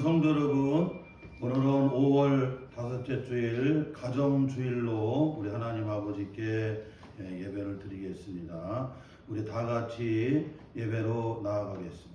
성도 여러분, 오늘은 5월 다섯째 주일 가정주일로 우리 하나님 아버지께 예배를 드리겠습니다. 우리 다 같이 예배로 나아가겠습니다.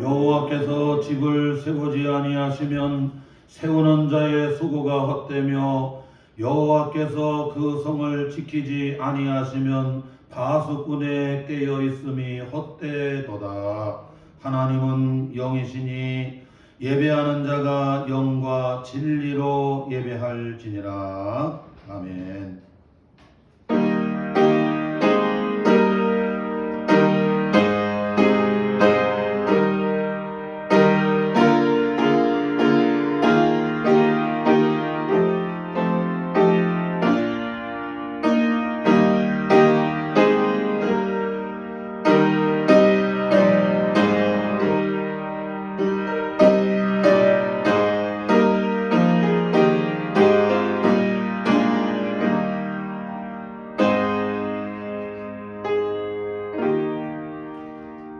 여호와께서 집을 세우지 아니하시면 세우는 자의 수고가 헛되며 여호와께서 그 성을 지키지 아니하시면 파수꾼의 깨어 있음이 헛되도다. 하나님은 영이시니 예배하는 자가 영과 진리로 예배할지니라. 아멘.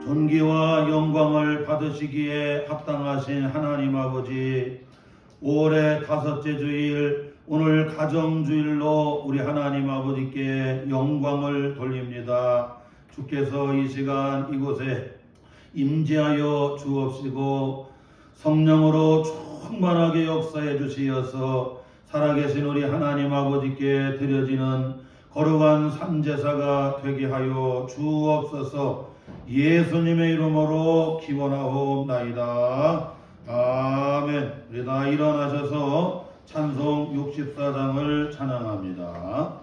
존귀와 영광을 받으시기에 합당하신 하나님 아버지, 5월의 다섯째 주일, 오늘 가정주일로 우리 하나님 아버지께 영광을 돌립니다. 주께서 이 시간 이곳에 임재하여 주옵시고 성령으로 충만하게 역사해 주시어서 살아계신 우리 하나님 아버지께 드려지는 거룩한 산제사가 되게 하여 주옵소서. 예수님의 이름으로 기원하옵나이다. 아멘. 우리 다 일어나셔서 찬송 64장을 찬양합니다.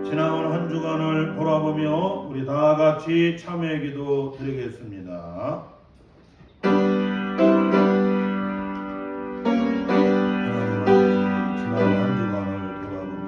지나온 한 주간을 돌아보며 우리 다 같이 참회 기도 드리겠습니다. 하나님 아버지, 지나온 한 주간을 돌아보며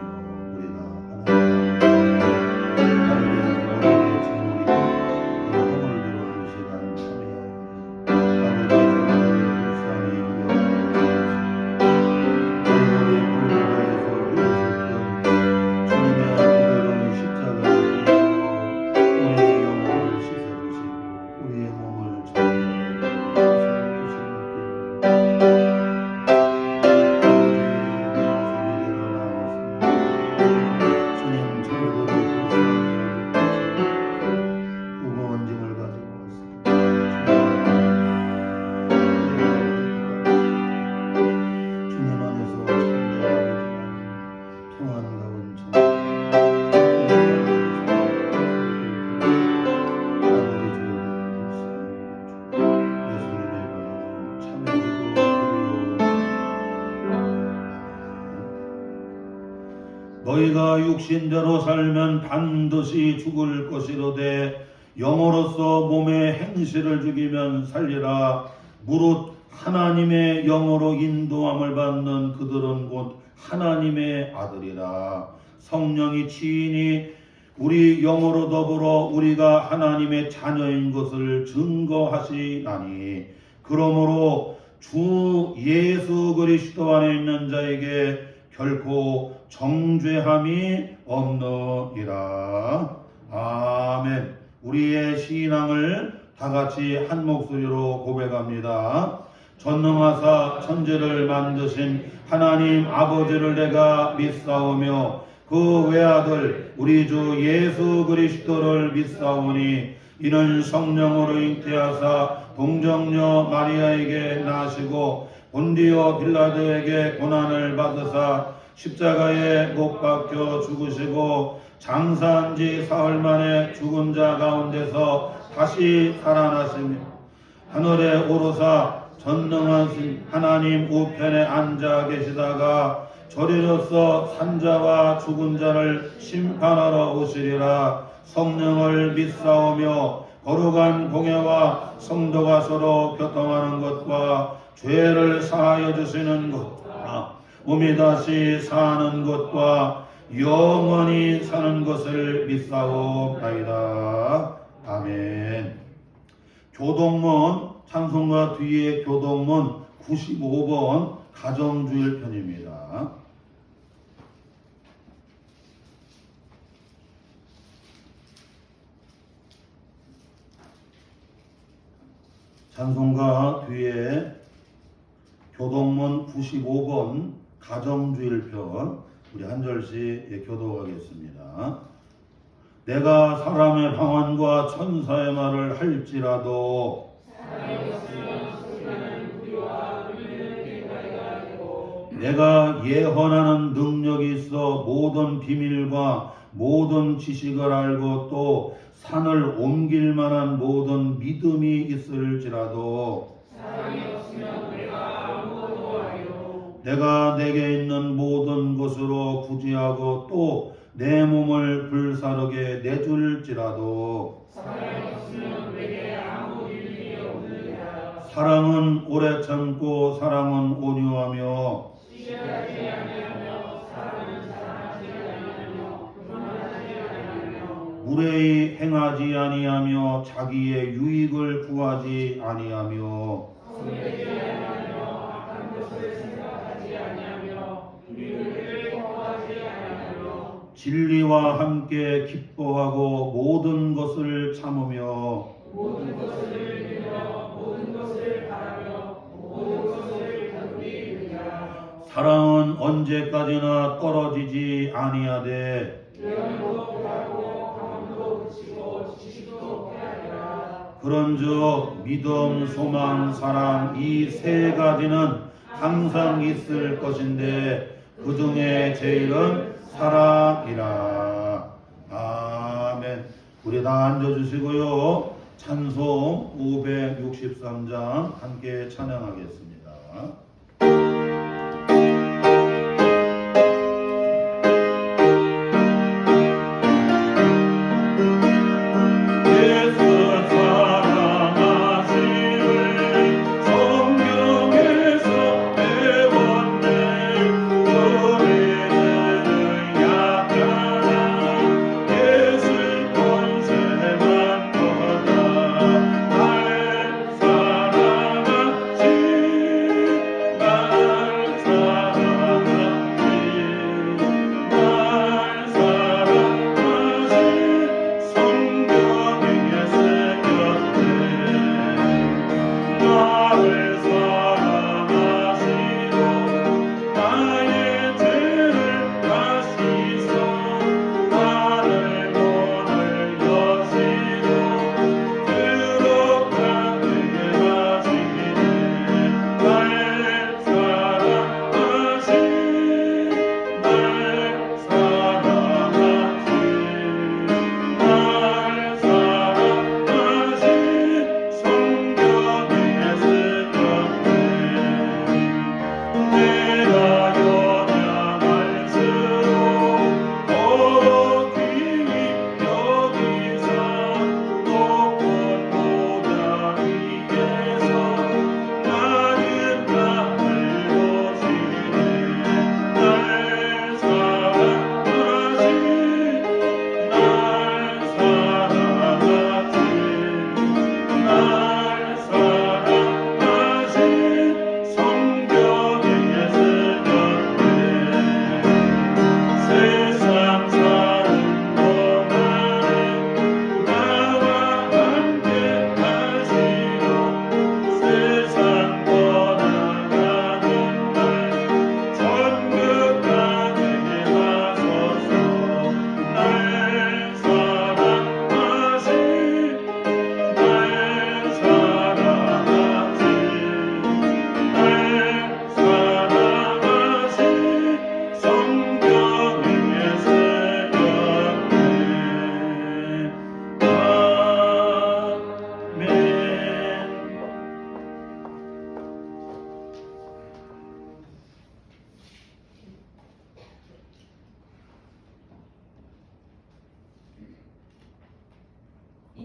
너희가 육신대로 살면 반드시 죽을 것이로되 영으로서 몸의 행실을 죽이면 살리라. 무릇 하나님의 영으로 인도함을 받는 그들은 곧 하나님의 아들이라. 성령이 친히 우리 영으로 더불어 우리가 하나님의 자녀인 것을 증거하시나니 그러므로 주 예수 그리스도 안에 있는 자에게 결코 정죄함이 없느니라. 아멘. 우리의 신앙을 다 같이 한 목소리로 고백합니다. 전능하사 천지를 만드신 하나님 아버지를 내가 믿사오며 그 외아들 우리 주 예수 그리스도를 믿사오니 이는 성령으로 잉태하사 동정녀 마리아에게 나시고 본디오 빌라도에게 고난을 받으사 십자가에 못 박혀 죽으시고 장사한 지 사흘 만에 죽은 자 가운데서 다시 살아나시며 하늘에 오르사 전능하신 하나님 우편에 앉아 계시다가 저리로서 산자와 죽은 자를 심판하러 오시리라. 성령을 믿사오며 거룩한 공예와 성도가 서로 교통하는 것과 죄를 사하여 주시는 것과 몸이 다시 사는 것과 영원히 사는 것을 믿사옵나이다. 아멘. 교동문 찬송가 뒤에 교동문 95번 가정주일 편입니다. 찬송가 뒤에 교동문 95번 가정주일편 우리 한 절씩 교독하겠습니다. 내가 사람의 방언과 천사의 말을 할지라도 내가 예언하는 능력이 있어 모든 비밀과 모든 지식을 알고 또 산을 옮길 만한 모든 믿음이 있을지라도 내가 내게 있는 모든 것으로 구제하고 또 내 몸을 불사르게 내줄지라도 사랑은 오래 참고 사랑은 온유하며 무례히 행하지 아니하며 자기의 유익을 구하지 아니하며 진리와 함께 기뻐하고 모든 것을 참으며 모든 것을 믿으며 모든 것을 바라며 모든 것을 견디느니라. 사랑은 언제까지나 떨어지지 아니하되 그런즉 믿음, 소망, 사랑 이 세 가지는 항상 있을 것인데 그 중에 제일은 사랑이라. 아멘. 우리 다 앉아주시고요. 찬송 563장 함께 찬양하겠습니다.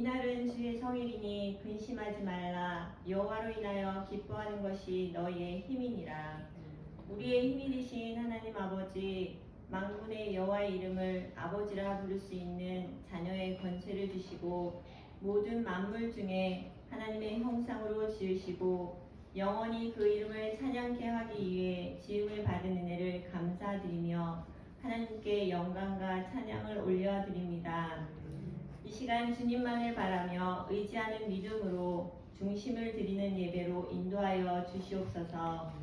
이날은 주의 성일이니 근심하지 말라. 여호와로 인하여 기뻐하는 것이 너희의 힘이니라. 우리의 힘이 되신 하나님 아버지, 만군의 여호와의 이름을 아버지라 부를 수 있는 자녀의 권세를 주시고 모든 만물 중에 하나님의 형상으로 지으시고 영원히 그 이름을 찬양케 하기 위해 지음을 받은 은혜를 감사드리며 하나님께 영광과 찬양을 올려드립니다. 이 시간 주님만을 바라며 의지하는 믿음으로 중심을 드리는 예배로 인도하여 주시옵소서.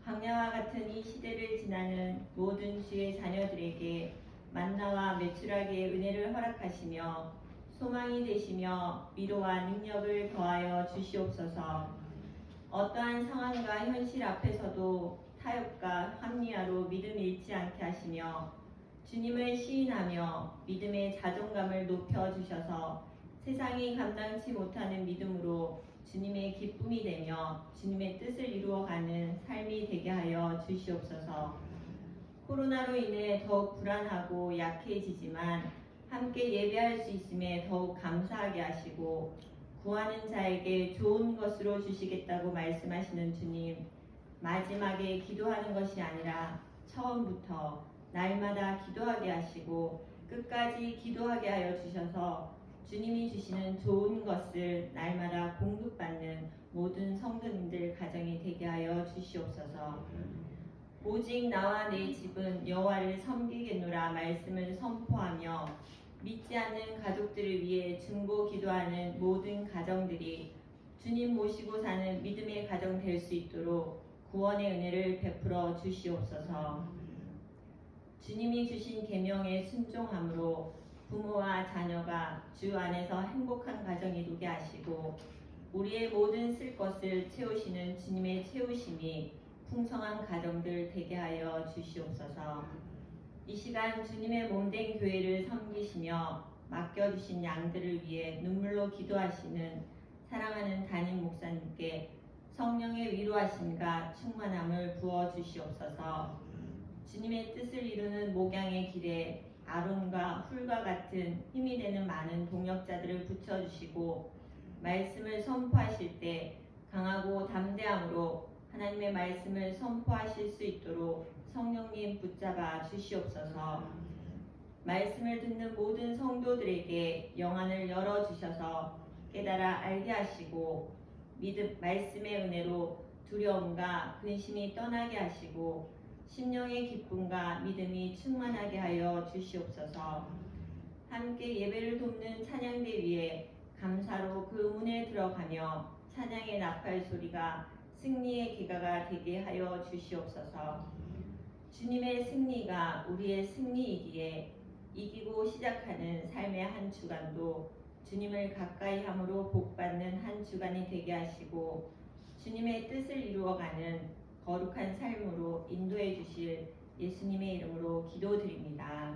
광야와 같은 이 시대를 지나는 모든 주의 자녀들에게 만나와 메추라기의 은혜를 허락하시며 소망이 되시며 위로와 능력을 더하여 주시옵소서. 어떠한 상황과 현실 앞에서도 타협과 합리화로 믿음 잃지 않게 하시며 주님을 시인하며 믿음의 자존감을 높여주셔서 세상이 감당치 못하는 믿음으로 주님의 기쁨이 되며 주님의 뜻을 이루어가는 삶이 되게 하여 주시옵소서. 코로나로 인해 더욱 불안하고 약해지지만 함께 예배할 수 있음에 더욱 감사하게 하시고 구하는 자에게 좋은 것으로 주시겠다고 말씀하시는 주님, 마지막에 기도하는 것이 아니라 처음부터 날마다 기도하게 하시고 끝까지 기도하게 하여 주셔서 주님이 주시는 좋은 것을 날마다 공급받는 모든 성도님들 가정이 되게 하여 주시옵소서. 오직 나와 내 집은 여호와를 섬기겠노라 말씀을 선포하며 믿지 않는 가족들을 위해 중보 기도하는 모든 가정들이 주님 모시고 사는 믿음의 가정 될 수 있도록 구원의 은혜를 베풀어 주시옵소서. 주님이 주신 계명에 순종함으로 부모와 자녀가 주 안에서 행복한 가정이 되게 하시고 우리의 모든 쓸 것을 채우시는 주님의 채우심이 풍성한 가정들 되게 하여 주시옵소서. 이 시간 주님의 몸된 교회를 섬기시며 맡겨주신 양들을 위해 눈물로 기도하시는 사랑하는 담임 목사님께 성령의 위로하심과 충만함을 부어주시옵소서. 주님의 뜻을 이루는 목양의 길에 아론과 훌과 같은 힘이 되는 많은 동역자들을 붙여주시고 말씀을 선포하실 때 강하고 담대함으로 하나님의 말씀을 선포하실 수 있도록 성령님 붙잡아 주시옵소서. 말씀을 듣는 모든 성도들에게 영안을 열어주셔서 깨달아 알게 하시고 믿음 말씀의 은혜로 두려움과 근심이 떠나게 하시고 심령의 기쁨과 믿음이 충만하게 하여 주시옵소서. 함께 예배를 돕는 찬양대 위에 감사로 그 문에 들어가며 찬양의 나팔 소리가 승리의 기가가 되게 하여 주시옵소서. 주님의 승리가 우리의 승리이기에 이기고 시작하는 삶의 한 주간도 주님을 가까이 함으로 복받는 한 주간이 되게 하시고 주님의 뜻을 이루어가는 거룩한 삶으로 인도해 주실 예수님의 이름으로 기도드립니다.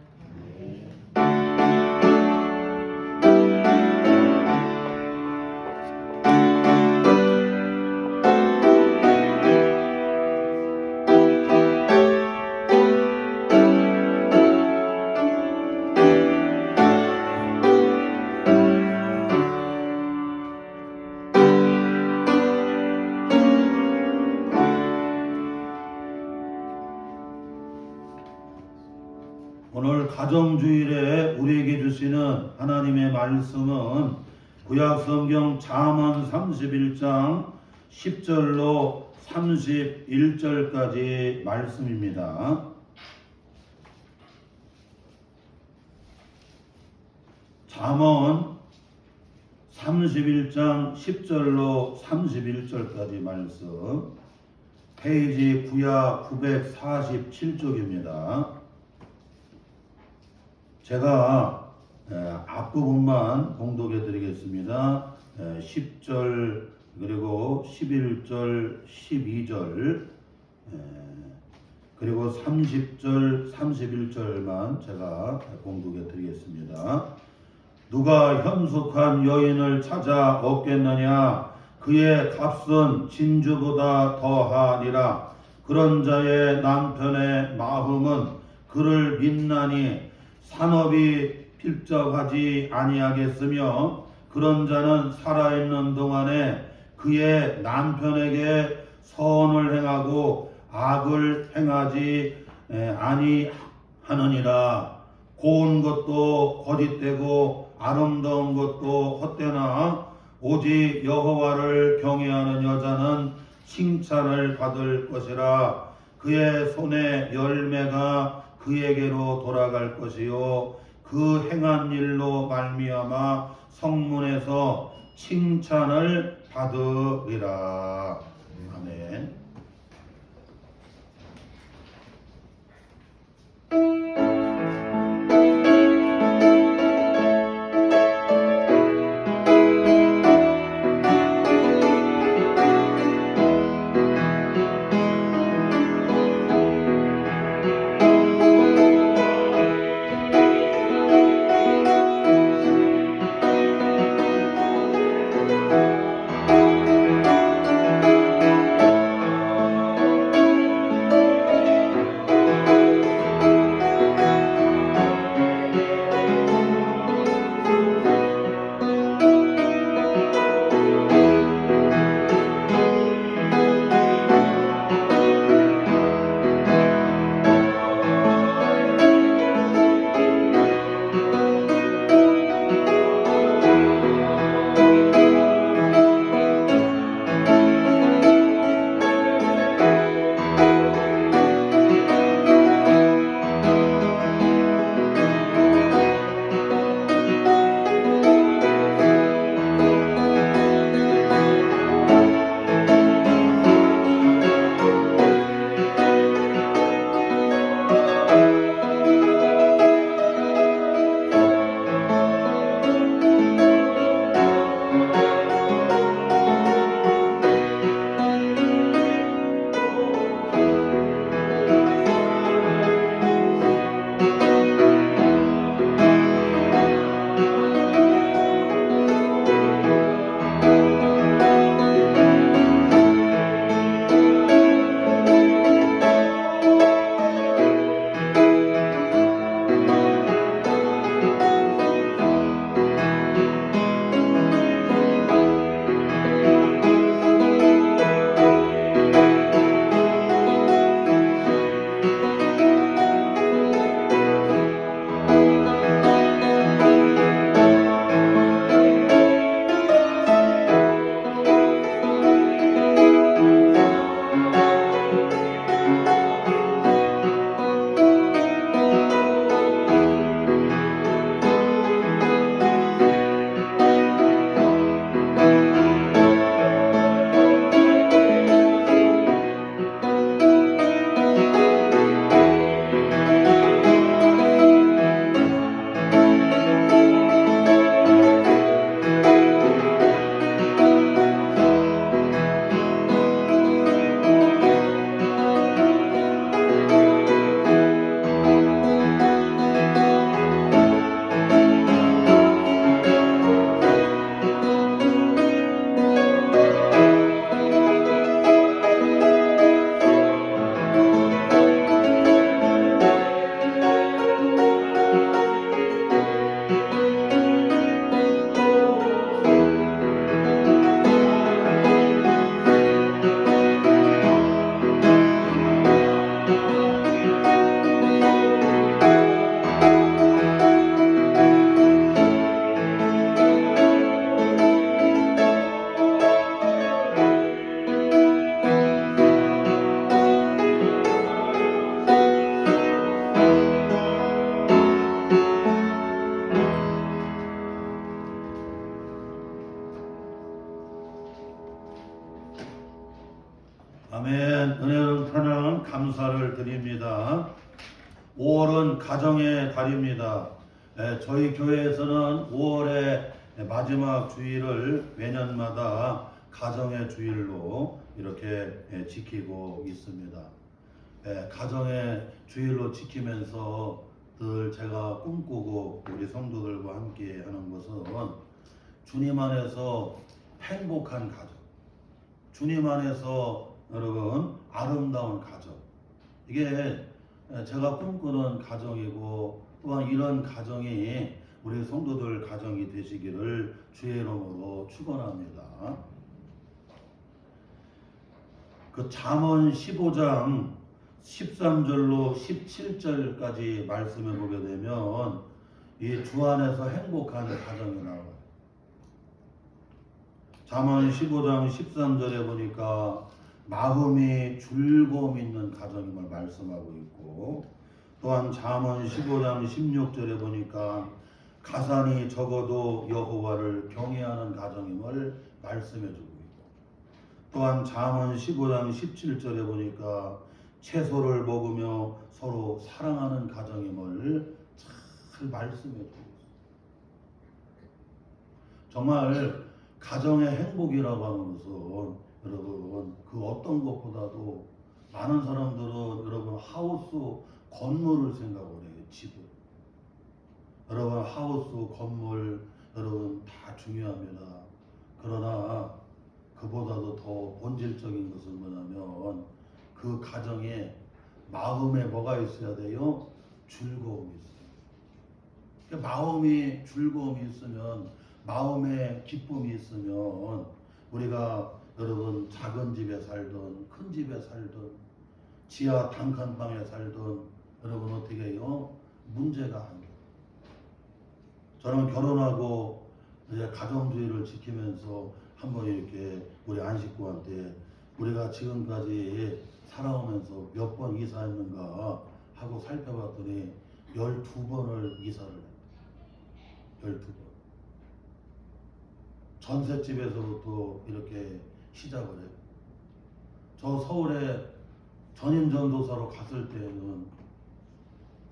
오늘 가정주일에 우리에게 주시는 하나님의 말씀은 구약성경 잠언 31장 10절로 31절까지 말씀입니다. 잠언 31장 10절로 31절까지 말씀, 페이지 구약 947쪽입니다. 제가 앞부분만 봉독해 드리겠습니다. 10절 그리고 11절 12절 그리고 30절 31절만 제가 봉독해 드리겠습니다. 누가 현숙한 여인을 찾아 얻겠느냐? 그의 값은 진주보다 더하니라. 그런 자의 남편의 마음은 그를 믿나니 산업이 필적하지 아니하겠으며 그런 자는 살아있는 동안에 그의 남편에게 선을 행하고 악을 행하지 아니하느니라. 고운 것도 거짓되고 아름다운 것도 헛되나 오직 여호와를 경외하는 여자는 칭찬을 받을 것이라. 그의 손의 열매가 그에게로 돌아갈 것이요 그 행한 일로 말미암아 성문에서 칭찬을 받으리라. 아멘. 아멘. 은혜로운 하나님 감사를 드립니다. 5월은 가정의 달입니다. 저희 교회에서는 5월의 마지막 주일을 매년마다 가정의 주일로 이렇게 지키고 있습니다. 가정의 주일로 지키면서 늘 제가 꿈꾸고 우리 성도들과 함께 하는 것은 주님 안에서 행복한 가정, 주님 안에서 여러분 아름다운 가정, 이게 제가 꿈꾸는 가정이고 또한 이런 가정이 우리 성도들 가정이 되시기를 주의 이름으로 축원합니다. 그 잠언 15장 13절로 17절까지 말씀을 보게 되면 이 주 안에서 행복한 가정이 나와요. 잠언 15장 13절에 보니까 마음이 즐거움 있는 가정임을 말씀하고 있고, 또한 잠언 15장 16절에 보니까 가산이 적어도 여호와를 경외하는 가정임을 말씀해주고 있고, 또한 잠언 15장 17절에 보니까 채소를 먹으며 서로 사랑하는 가정임을 잘 말씀해주고 있어요. 정말 가정의 행복이라고 하는 것은 여러분 그 어떤 것보다도 많은 사람들은 여러분 하우스 건물을 생각을 해요. 집을. 여러분 하우스 건물 여러분 다 중요합니다. 그러나 그보다도 더 본질적인 것은 뭐냐면 그 가정에 마음에 뭐가 있어야 돼요? 즐거움이 있어요. 그러니까 마음이 즐거움이 있으면, 마음에 기쁨이 있으면 우리가 여러분 작은 집에 살든 큰 집에 살든 지하 단칸방에 살든 여러분 어떻게 해요? 문제가 안 돼요. 저는 결혼하고 이제 가정주의를 지키면서 한번 이렇게 우리 안식구한테 우리가 지금까지 살아오면서 몇 번 이사했는가 하고 살펴봤더니 12번을 이사를 했어요. 12번. 전셋집에서부터 이렇게 시작을 해요. 저 서울에 전임 전도사로 갔을 때는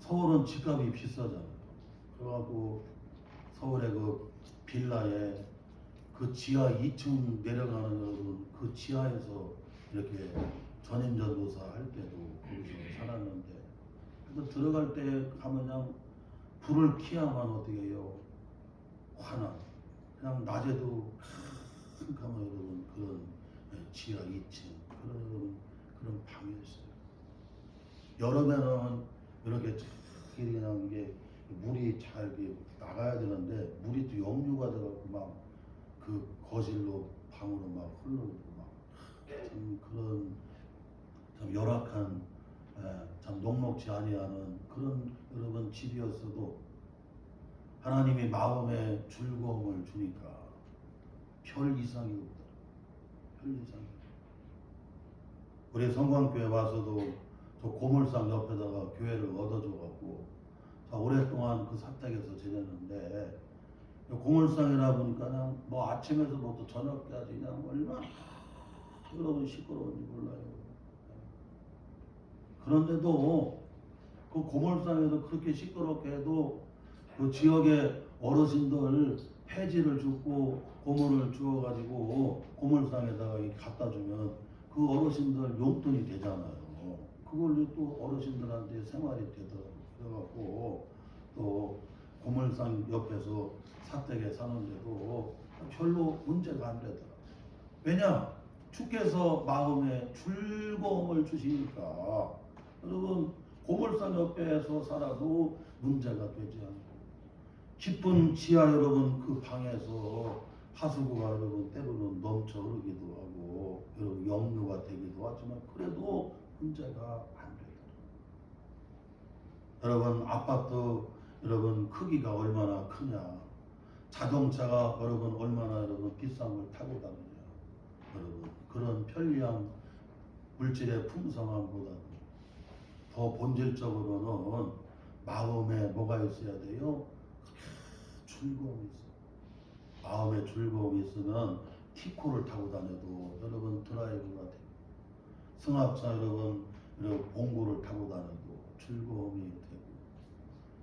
서울은 집값이 비싸잖아요. 그래가지고 서울의 그 빌라에 그 지하 2층 내려가는 그 지하에서 이렇게 전임 전도사 할 때도 거기서 살았는데, 그래서 들어갈 때 가면 그냥 불을 켜야만 어떻게 해요? 환한. 그냥 낮에도 캄캄한 여러분 그런 지하 2층 그런 방이었어요. 여름에는 이렇게 그냥 이게 물이 잘 이렇게 나가야 되는데 물이 또 역류가 돼갖고 막 그 거실로 방으로 막 흘러오고 막 참 그런 참 열악한 참 녹록지 아니하는 그런 여러분 집이었어도 하나님이 마음에 즐거움을 주니까 별 이상이 없다. 별 이상이. 우리 성광교회 와서도 저 고물상 옆에다가 교회를 얻어줘갖고 자 오랫동안 그 사택에서 지냈는데, 고물상이라 보니까 그냥 뭐 아침에서부터 저녁까지 그냥 얼마나 여러분 시끄러운지 몰라요. 그런데도 그 고물상에서 그렇게 시끄럽게 해도 그 지역의 어르신들 폐지를 줍고 고물을 주어가지고 고물상에다가 갖다 주면 그 어르신들 용돈이 되잖아요. 그걸로 또 어르신들한테 생활이 되더라고요. 그래갖고 또 고물상 옆에서 사택에 사는데도 별로 문제가 안 되더라고요. 왜냐? 주께서 마음에 즐거움을 주시니까 여러분 고물상 옆에서 살아도 문제가 되지 않고, 깊은 지하 여러분 그 방에서 하수구가 여러분 때로는 넘쳐 흐르기도 하고 여러분 역류가 되기도 하지만 그래도 문제가 안 되더라고요. 여러분 아파트 여러분 크기가 얼마나 크냐, 자동차가 여러분 얼마나 여러분 비싼 걸 타고 다니냐, 여러분 그런 편리함 물질의 풍성함보다도 더 본질적으로는 마음에 뭐가 있어야 돼요? 즐거움이 있어요. 마음에 즐거움이 있으면 티코를 타고 다녀도 여러분 드라이브가 돼요. 승합차 여러분 봉고를 타고 다녀도 즐거움이 되고,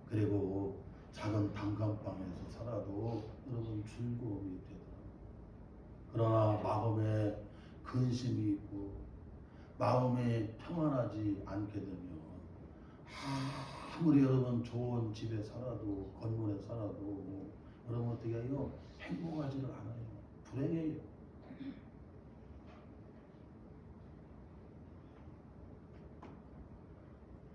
그리고 작은 단칸방에서 살아도 여러분 즐거움이 되더라고요. 그러나 마음에 근심이 있고 마음이 평안하지 않게 되면 아무리 여러분 좋은 집에 살아도 건물에 살아도 여러분 어떻게 해요? 행복하지를 않아요. 불행해요.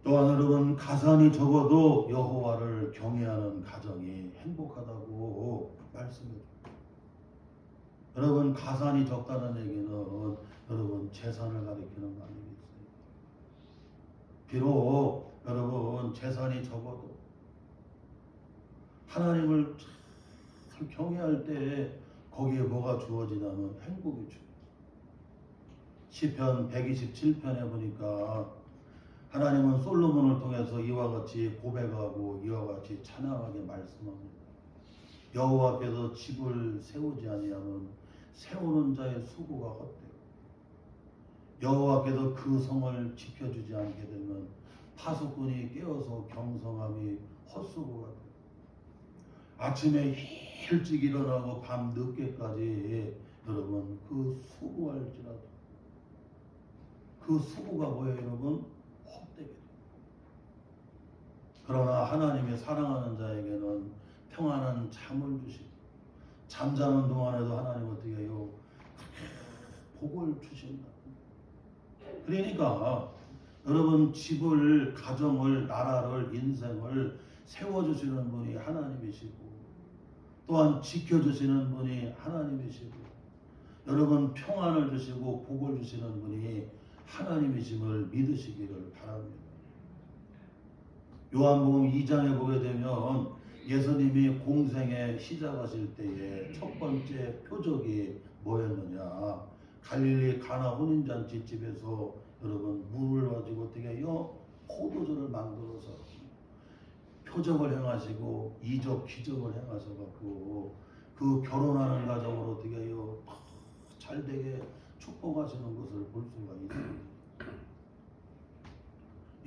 또한 여러분 가산이 적어도 여호와를 경외하는 가정이 행복하다고 말씀해요. 여러분 가산이 적다는 얘기는 여러분 재산을 가리키는 거 아니겠어요? 비록 여러분 재산이 적어도 하나님을 잘 경외할 때 거기에 뭐가 주어지냐면 행복이 주어져요. 시편 127편에 보니까 하나님은 솔로몬을 통해서 이와 같이 고백하고 이와 같이 찬양하게 말씀합니다. 여호와께서 집을 세우지 아니하면 세우는 자의 수고가 헛되고 여호와께서 그 성을 지켜주지 않게 되면 파수꾼이 깨어서 경성함이 헛수고가 되고 아침에 일찍 일어나고 밤 늦게까지 여러분 그 수고할지라도 그 수고가 뭐예요 여러분? 헛되게 돼요. 그러나 하나님이 사랑하는 자에게는 평안한 잠을 주시고 잠자는 동안에도 하나님 어떻게 해요? 복을 주신다. 그러니까 여러분 집을 가정을 나라를 인생을 세워주시는 분이 하나님이시고 또한 지켜주시는 분이 하나님이시고 여러분 평안을 주시고 복을 주시는 분이 하나님이심을 믿으시기를 바랍니다. 요한복음 2장에 보게 되면 예수님이 공생에 시작하실 때에 첫 번째 표적이 뭐였느냐? 갈릴리 가나 혼인잔치 집에서 여러분 물을 가지고 어떻게 해요? 포도주를 만들어서 표적을 행하시고 이적 기적을 행하셔갖고 그 결혼하는 가정으로 어떻게 해요? 잘되게 축복하시는 것을 볼 수가 있습니다.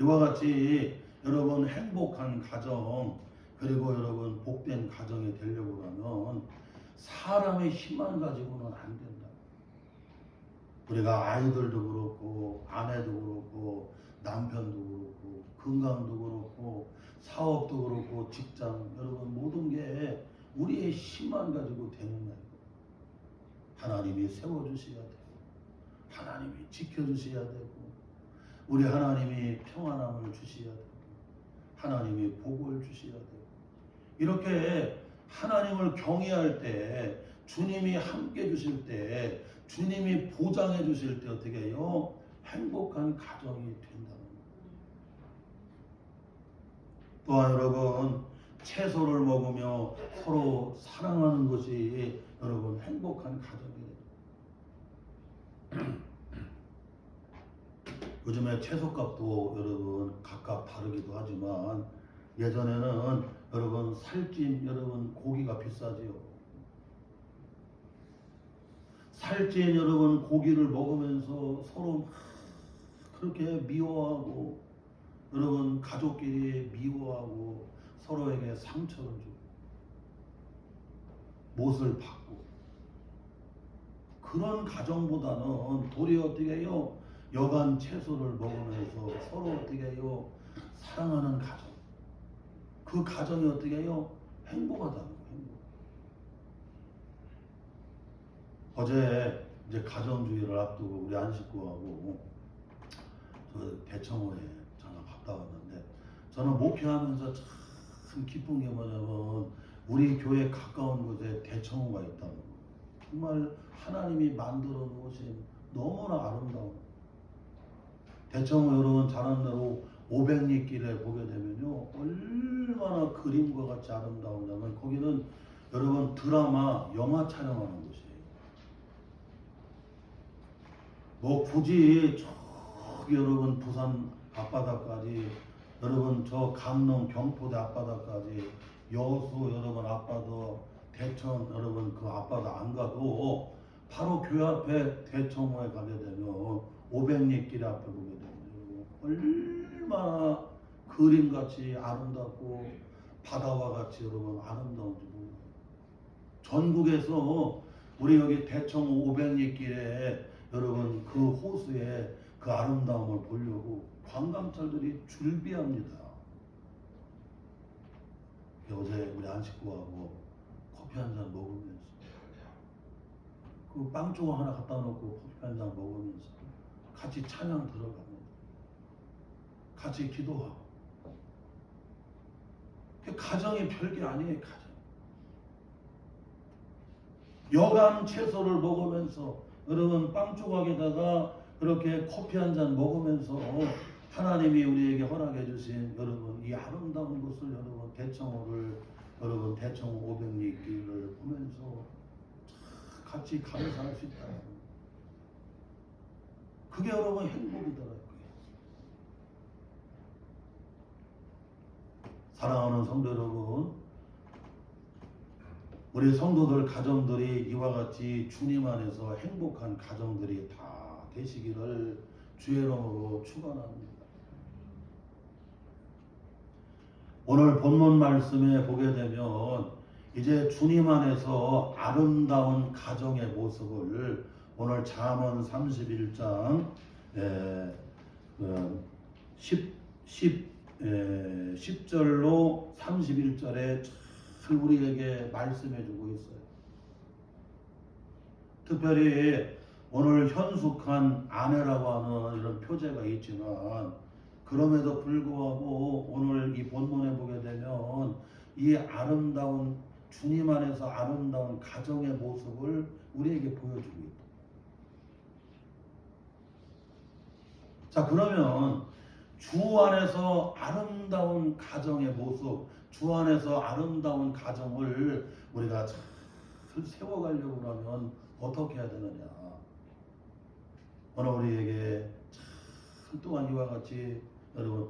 이와 같이 여러분 행복한 가정 그리고 여러분 복된 가정이 되려고 하면 사람의 힘만 가지고는 안 된다. 우리가 아이들도 그렇고 아내도 그렇고 남편도 그렇고 건강도 그렇고 사업도 그렇고 직장 여러분 모든 게 우리의 힘만 가지고 되는 거예요. 하나님이 세워주셔야 되고 하나님이 지켜주셔야 되고 우리 하나님이 평안함을 주셔야 되고 하나님이 복을 주셔야 되고 이렇게 하나님을 경외할 때 주님이 함께 주실 때 주님이 보장해 주실 때 어떻게 해요? 행복한 가정이 된다는 거예요. 또한 여러분 채소를 먹으며 서로 사랑하는 것이 여러분 행복한 가정이에요. 요즘에 채소값도 여러분 각각 다르기도 하지만 예전에는 여러분 살찐 여러분 고기가 비싸지요. 살찐 여러분 고기를 먹으면서 서로 그렇게 미워하고 여러분 가족끼리 미워하고 서로에게 상처를 주고 못을 받고 그런 가정보다는 도리어 어떻게 해요? 여간 채소를 먹으면서 서로 어떻게 해요? 사랑하는 가정. 그 가정이 어떻게 해요? 행복하다는 거예요. 행복. 어제 이제 가정주의를 앞두고 우리 안식구하고 저 대청호에 잠깐 갔다 왔는데 저는 목회하면서 참 기쁜 게 뭐냐면 우리 교회 가까운 곳에 대청호가 있다는 거. 정말 하나님이 만들어 놓으신 너무나 아름다운 대청호 여러분 잘하는 대로 500리길에 보게 되면요 얼마나 그림과 같이 아름다우냐면 거기는 여러분 드라마 영화 촬영하는 곳이에요. 뭐 굳이 저기 여러분 부산 앞바다까지 여러분 저 강릉 경포대 앞바다까지 여수 여러분 앞바다 대천 여러분 그 앞바다 안 가도 바로 교회 앞에 대청호에 가게 되면 500리길 앞에 보게 되면 얼마나 그림같이 아름답고 바다와 같이 여러분 아름다운지 몰라요. 전국에서 우리 여기 대청호 500리길에 여러분 그 호수에 그 아름다움을 보려고 관광철들이 줄비합니다. 어제 우리 안식구하고 커피 한 잔 먹으면서 그 빵 조각 하나 갖다 놓고 커피 한 잔 먹으면서 같이 찬양 들어갑니다. 같이 기도하고. 가정이 별게 아니에요. 가정. 여간 채소를 먹으면서 여러분 빵 조각에다가 그렇게 커피 한 잔 먹으면서 하나님이 우리에게 허락해 주신 여러분 이 아름다운 곳을 여러분 대청호를 여러분 대청호 500리길을 보면서 같이 감사할 수 있다. 그게 여러분 행복이더라고요. 사랑하는 성도 여러분, 우리 성도들 가정들이 이와 같이 주님 안에서 행복한 가정들이 다 되시기를 주의 이름으로 축원합니다. 오늘 본문 말씀에 보게 되면 이제 주님 안에서 아름다운 가정의 모습을 오늘 잠언 31장 10절로 31절에 잘 우리에게 말씀해 주고 있어요. 특별히 오늘 현숙한 아내라고 하는 이런 표제가 있지만 그럼에도 불구하고 오늘 이 본문에 보게 되면 이 아름다운 주님 안에서 아름다운 가정의 모습을 우리에게 보여주고 있다. 자, 그러면 주 안에서 아름다운 가정의 모습, 주 안에서 아름다운 가정을 우리가 잘 세워가려고 하면 어떻게 해야 되느냐. 오늘 우리에게 잘 또한 이와 같이 여러분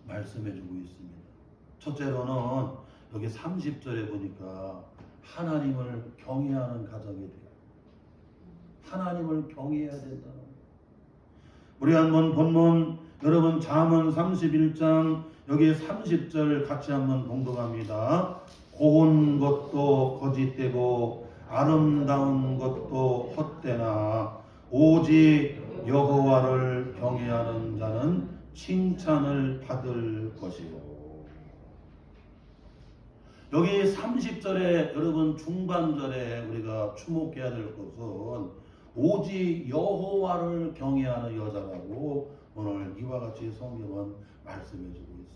말씀해주고 있습니다. 첫째로는 여기 30절에 보니까 하나님을 경외하는 가정이 돼요. 하나님을 경외해야 된다. 우리 한번 본문 여러분 잠언 31장 여기 30절 같이 한번 봉독합니다. 고운 것도 거짓되고 아름다운 것도 헛되나 오직 여호와를 경외하는 자는 칭찬을 받을 것이요. 여기 30절에 여러분 중반절에 우리가 주목해야 될 것은 오직 여호와를 경외하는 여자라고 오늘 이와 같이 성경은 말씀해 주고 있어요.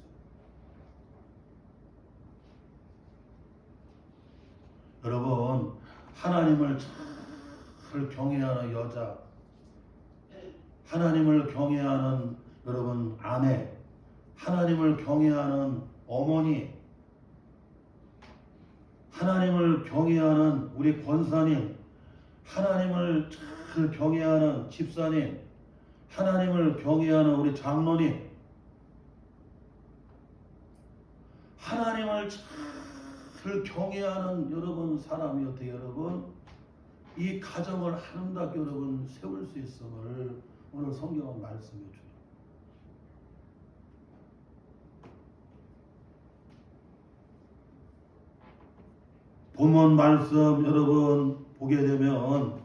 여러분 하나님을 잘 경외하는 여자, 하나님을 경외하는 여러분 아내, 하나님을 경외하는 어머니, 하나님을 경외하는 우리 권사님, 하나님을 잘 경외하는 집사님, 하나님을 경외하는 우리 장로님, 하나님을 잘 경외하는 여러분 사람이 어떻게 여러분 이 가정을 아름답게 여러분 세울 수 있음을 오늘 성경은 말씀해 줘요. 본문 말씀 여러분 보게 되면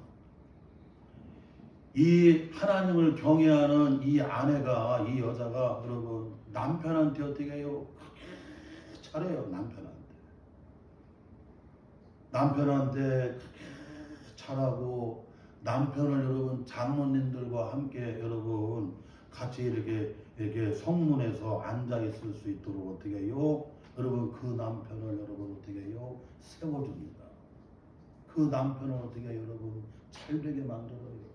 이 하나님을 경외하는 이 아내가 이 여자가 여러분 남편한테 어떻게 해요? 잘해요. 남편한테 잘하고 남편을 여러분 장로님들과 함께 여러분 같이 이렇게 성문에서 앉아 있을 수 있도록 어떻게 해요? 여러분 그 남편을 여러분 어떻게 해요? 세워줍니다. 그 남편을 어떻게 해요? 여러분 잘 되게 만들어요.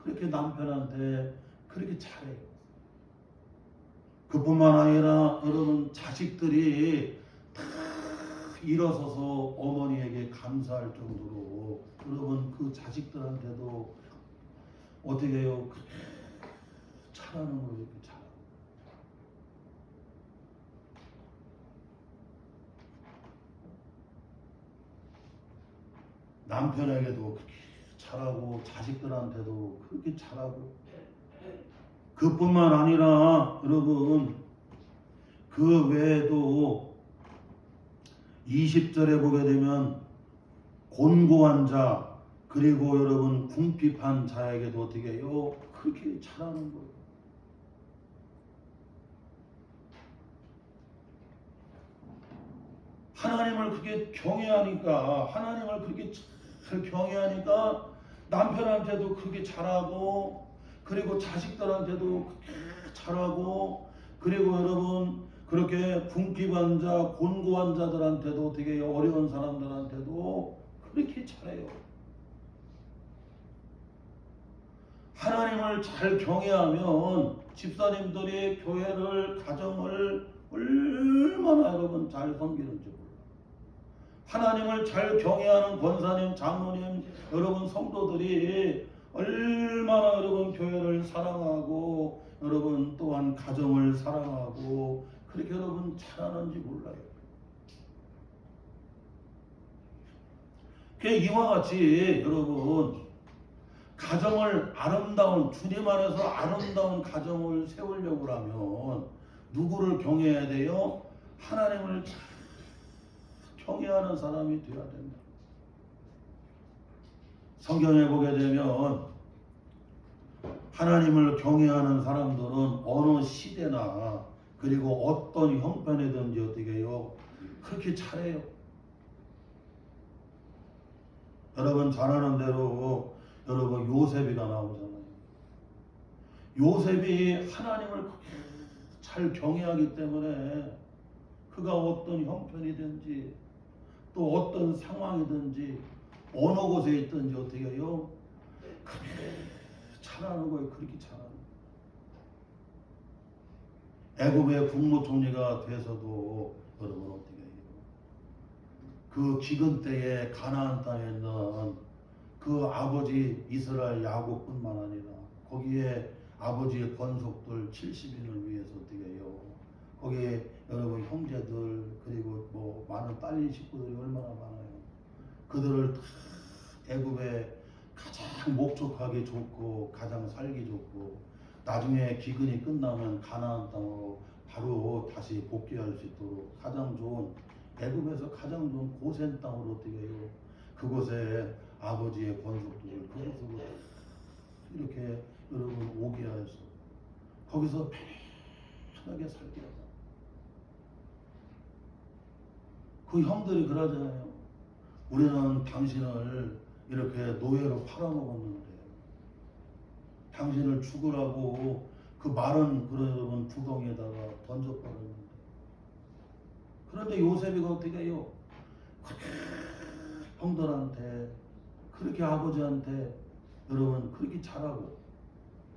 그렇게 남편한테 그렇게 잘해요. 그뿐만 아니라 여러분 자식들이 다 일어서서 어머니에게 감사할 정도로 여러분 그 자식들한테도 어떻게 해요? 잘하는 거 이렇게 잘하고. 남편에게도 그렇게 잘하고 자식들한테도 그렇게 잘하고 그뿐만 아니라 여러분 그 외에도 20절에 보게 되면 곤고한 자 그리고 여러분 궁핍한 자에게도 어떻게 해요? 그렇게 잘하는 거예요. 하나님을 그렇게 경외하니까 하나님을 그렇게 잘 경외하니까 남편한테도 그렇게 잘하고 그리고 자식들한테도 잘하고, 그리고 여러분 그렇게 분기환자, 곤고환자들한테도 되게 어려운 사람들한테도 그렇게 잘해요. 하나님을 잘 경외하면 집사님들이 교회를, 가정을 얼마나 여러분 잘 섬기는지 몰라. 하나님을 잘 경외하는 권사님, 장로님, 여러분 성도들이 얼마나 여러분 교회를 사랑하고, 여러분 또한 가정을 사랑하고 그렇게 여러분 잘하는지 몰라요. 이와 같이 여러분 가정을 아름다운, 주님 안에서 아름다운 가정을 세우려고 하면 누구를 경외해야 돼요? 하나님을 잘 경외하는 사람이 되어야 된다. 성경에 보게 되면 하나님을 경외하는 사람들은 어느 시대나 그리고 어떤 형편이든지 어떻게 해요? 그렇게 잘해요. 여러분 잘 아는 대로 여러분 요셉이가 나오잖아요. 요셉이 하나님을 잘 경외하기 때문에 그가 어떤 형편이든지 또 어떤 상황이든지 어느 곳에 있든지 어떻게 해요? 잘하는 거예요. 그렇게 잘하는 거예요. 애굽의 국무총리가 돼서도 여러분 어떻게 해요? 그 기근 때에 가나안 땅에 있는 그 아버지 이스라엘 야곱뿐만 아니라 거기에 아버지의 권속들 70인을 위해서 어떻게 해요? 거기에 여러분 형제들 그리고 뭐 많은 딸린 식구들이 얼마나 많아요. 그들을 다 애굽에 가장 목적하기 좋고 가장 살기 좋고 나중에 기근이 끝나면 가나안 땅으로 바로 다시 복귀할 수 있도록 가장 좋은 애굽에서 가장 좋은 고센 땅으로 어떻게 해요? 그곳에 아버지의 권속들을 그곳으로 이렇게 여러분 오게 해서 거기서 편하게 살게 하자. 그 형들이 그러잖아요. 우리는 당신을 이렇게 노예로 팔아먹었는데 당신을 죽으라고 그 마른 그런 구덩이에다가 던져버렸는데 그런데 요셉이가 어떻게 해요? 형들한테 그렇게 아버지한테 여러분 그렇게 잘하고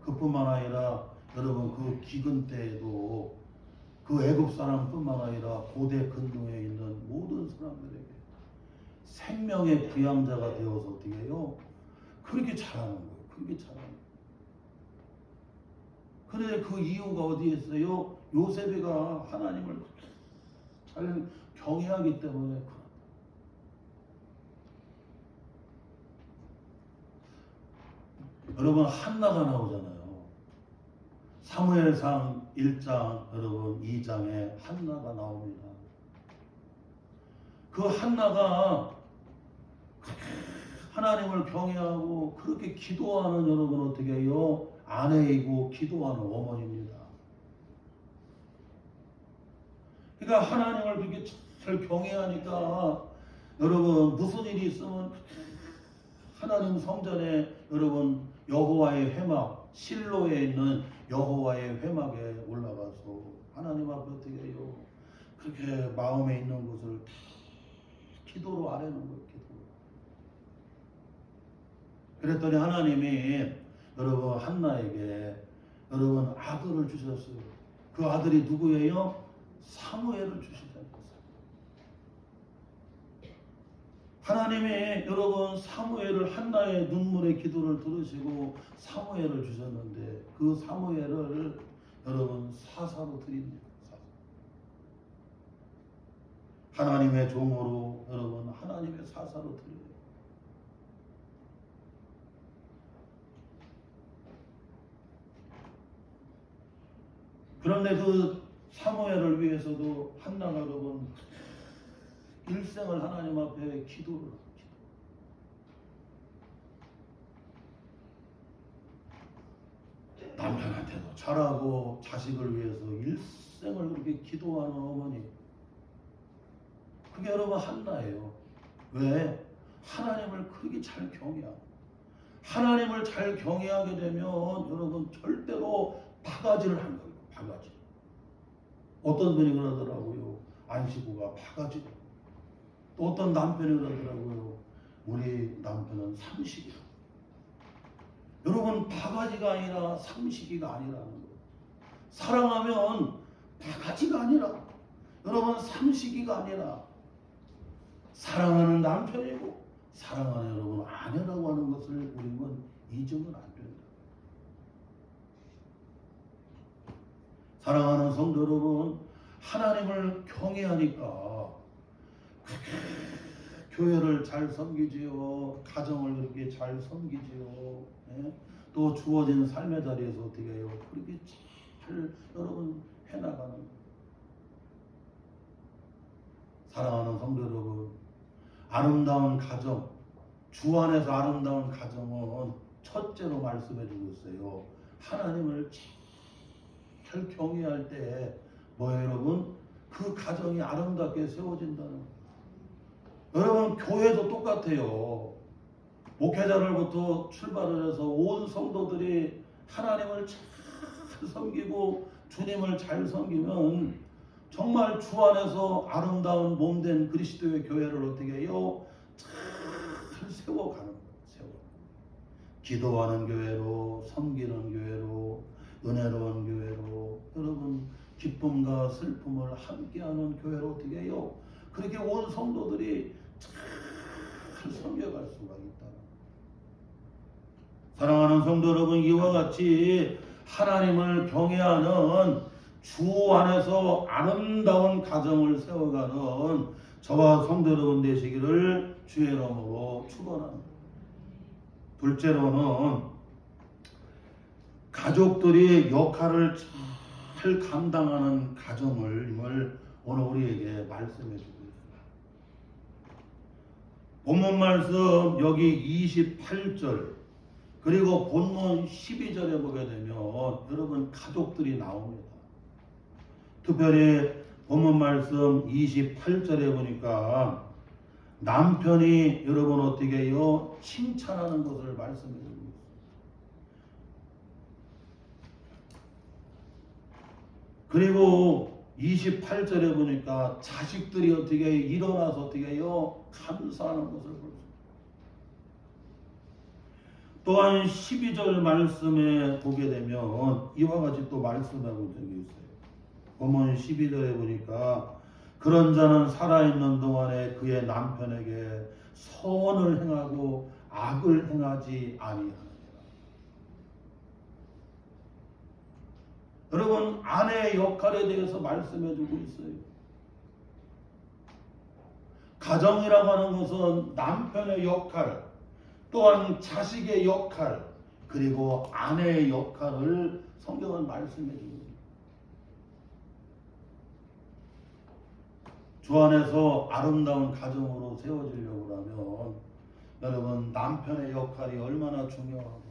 그뿐만 아니라 여러분 그 기근 때에도 그 애굽 사람뿐만 아니라 고대 근동에 있는 모든 사람들에게 생명의 부양자가 되어서 어떻게 해요? 그렇게 잘하는 거예요. 그렇게 잘하는 거예요. 그런데 그 이유가 어디에 있어요? 요셉이가 하나님을 잘 경외하기 때문에. 여러분 한나가 나오잖아요. 사무엘상 1장 여러분 2장에 한나가 나옵니다. 그 한나가 하나님을 경외하고 그렇게 기도하는 여러분 어떻게 해요? 아내이고 기도하는 어머니입니다. 그러니까 하나님을 그렇게 잘 경외하니까 여러분 무슨 일이 있으면 하나님 성전에 여러분 여호와의 회막 실로에 있는 여호와의 회막에 올라가서 하나님 앞에 어떻게 해요? 그렇게 마음에 있는 것을 다 기도로 아뢰는 거예요. 기도로. 그랬더니 하나님이 여러분 한나에게 여러분 아들을 주셨어요. 그 아들이 누구예요? 사무엘을 주시잖아요. 하나님이 여러분 사무엘을 한나의 눈물의 기도를 들으시고 사무엘을 주셨는데 그 사무엘을 여러분 사사로 드립니다. 하나님의 종으로 여러분 하나님의 사사로 드려요. 그런데 그 사무엘을 위해서도 한나가 여러분 일생을 하나님 앞에 기도를 합니다. 남편한테도 잘하고 자식을 위해서 일생을 그렇게 기도하는 어머니. 그게 여러분 한나예요. 왜? 하나님을 그렇게 잘 경외하고 하나님을 잘 경외하게 되면 여러분 절대로 바가지를 한 거예요. 바가지. 어떤 분이 그러더라고요. 안식구가 바가지. 또 어떤 남편이 그러더라고요. 우리 남편은 삼식이야. 여러분 바가지가 아니라 삼식이가 아니라는 거예요. 사랑하면 바가지가 아니라 여러분 삼식이가 아니라 사랑하는 남편이고 사랑하는 여러분 아내라고 하는 것을 우리는 잊으면 안 된다. 사랑하는 성도 여러분, 하나님을 경외하니까 교회를 잘 섬기지요. 가정을 그렇게 잘 섬기지요. 예? 또 주어진 삶의 자리에서 어떻게 해요? 그렇게 잘 여러분 해나가는. 사랑하는 성도 여러분, 아름다운 가정, 주 안에서 아름다운 가정은 첫째로 말씀해 주고 있어요. 하나님을 잘 경외할 때 뭐예요 여러분? 그 가정이 아름답게 세워진다는 거예요. 여러분 교회도 똑같아요. 목회자들부터 출발을 해서 온 성도들이 하나님을 잘 섬기고 주님을 잘 섬기면 정말 주 안에서 아름다운 몸된 그리스도의 교회를 어떻게 해요? 잘 세워가는 거예요. 기도하는 교회로, 섬기는 교회로, 은혜로운 교회로, 여러분 기쁨과 슬픔을 함께하는 교회로 어떻게 해요? 그렇게 온 성도들이 잘 섬겨갈 수가 있다. 사랑하는 성도 여러분, 이와 같이 하나님을 경외하는 주 안에서 아름다운 가정을 세워가는 저와 성도 여러분 되시기를 주의 이름으로 축원합니다. 둘째로는 가족들이 역할을 잘 감당하는 가정을 오늘 우리에게 말씀해 주고 있습니다. 본문 말씀 여기 28절 그리고 본문 12절에 보게 되면 여러분 가족들이 나옵니다. 특별히 본문 말씀 28절에 보니까 남편이 여러분 어떻게 해요? 칭찬하는 것을 말씀해 주고 있습니다. 그리고 28절에 보니까 자식들이 어떻게 일어나서 어떻게 해요? 감사하는 것을 볼 수 있습니다. 또한 12절 말씀에 보게 되면 이와 같이 또 말씀하고 적이 있어요. 본문 12절에 보니까 그런 자는 살아있는 동안에 그의 남편에게 선을 행하고 악을 행하지 아니하느니라. 여러분 아내의 역할에 대해서 말씀해 주고 있어요. 가정이라고 하는 것은 남편의 역할, 또한 자식의 역할, 그리고 아내의 역할을 성경은 말씀해 주고 있습니다. 주 안에서 아름다운 가정으로 세워지려고 하면 여러분 남편의 역할이 얼마나 중요하고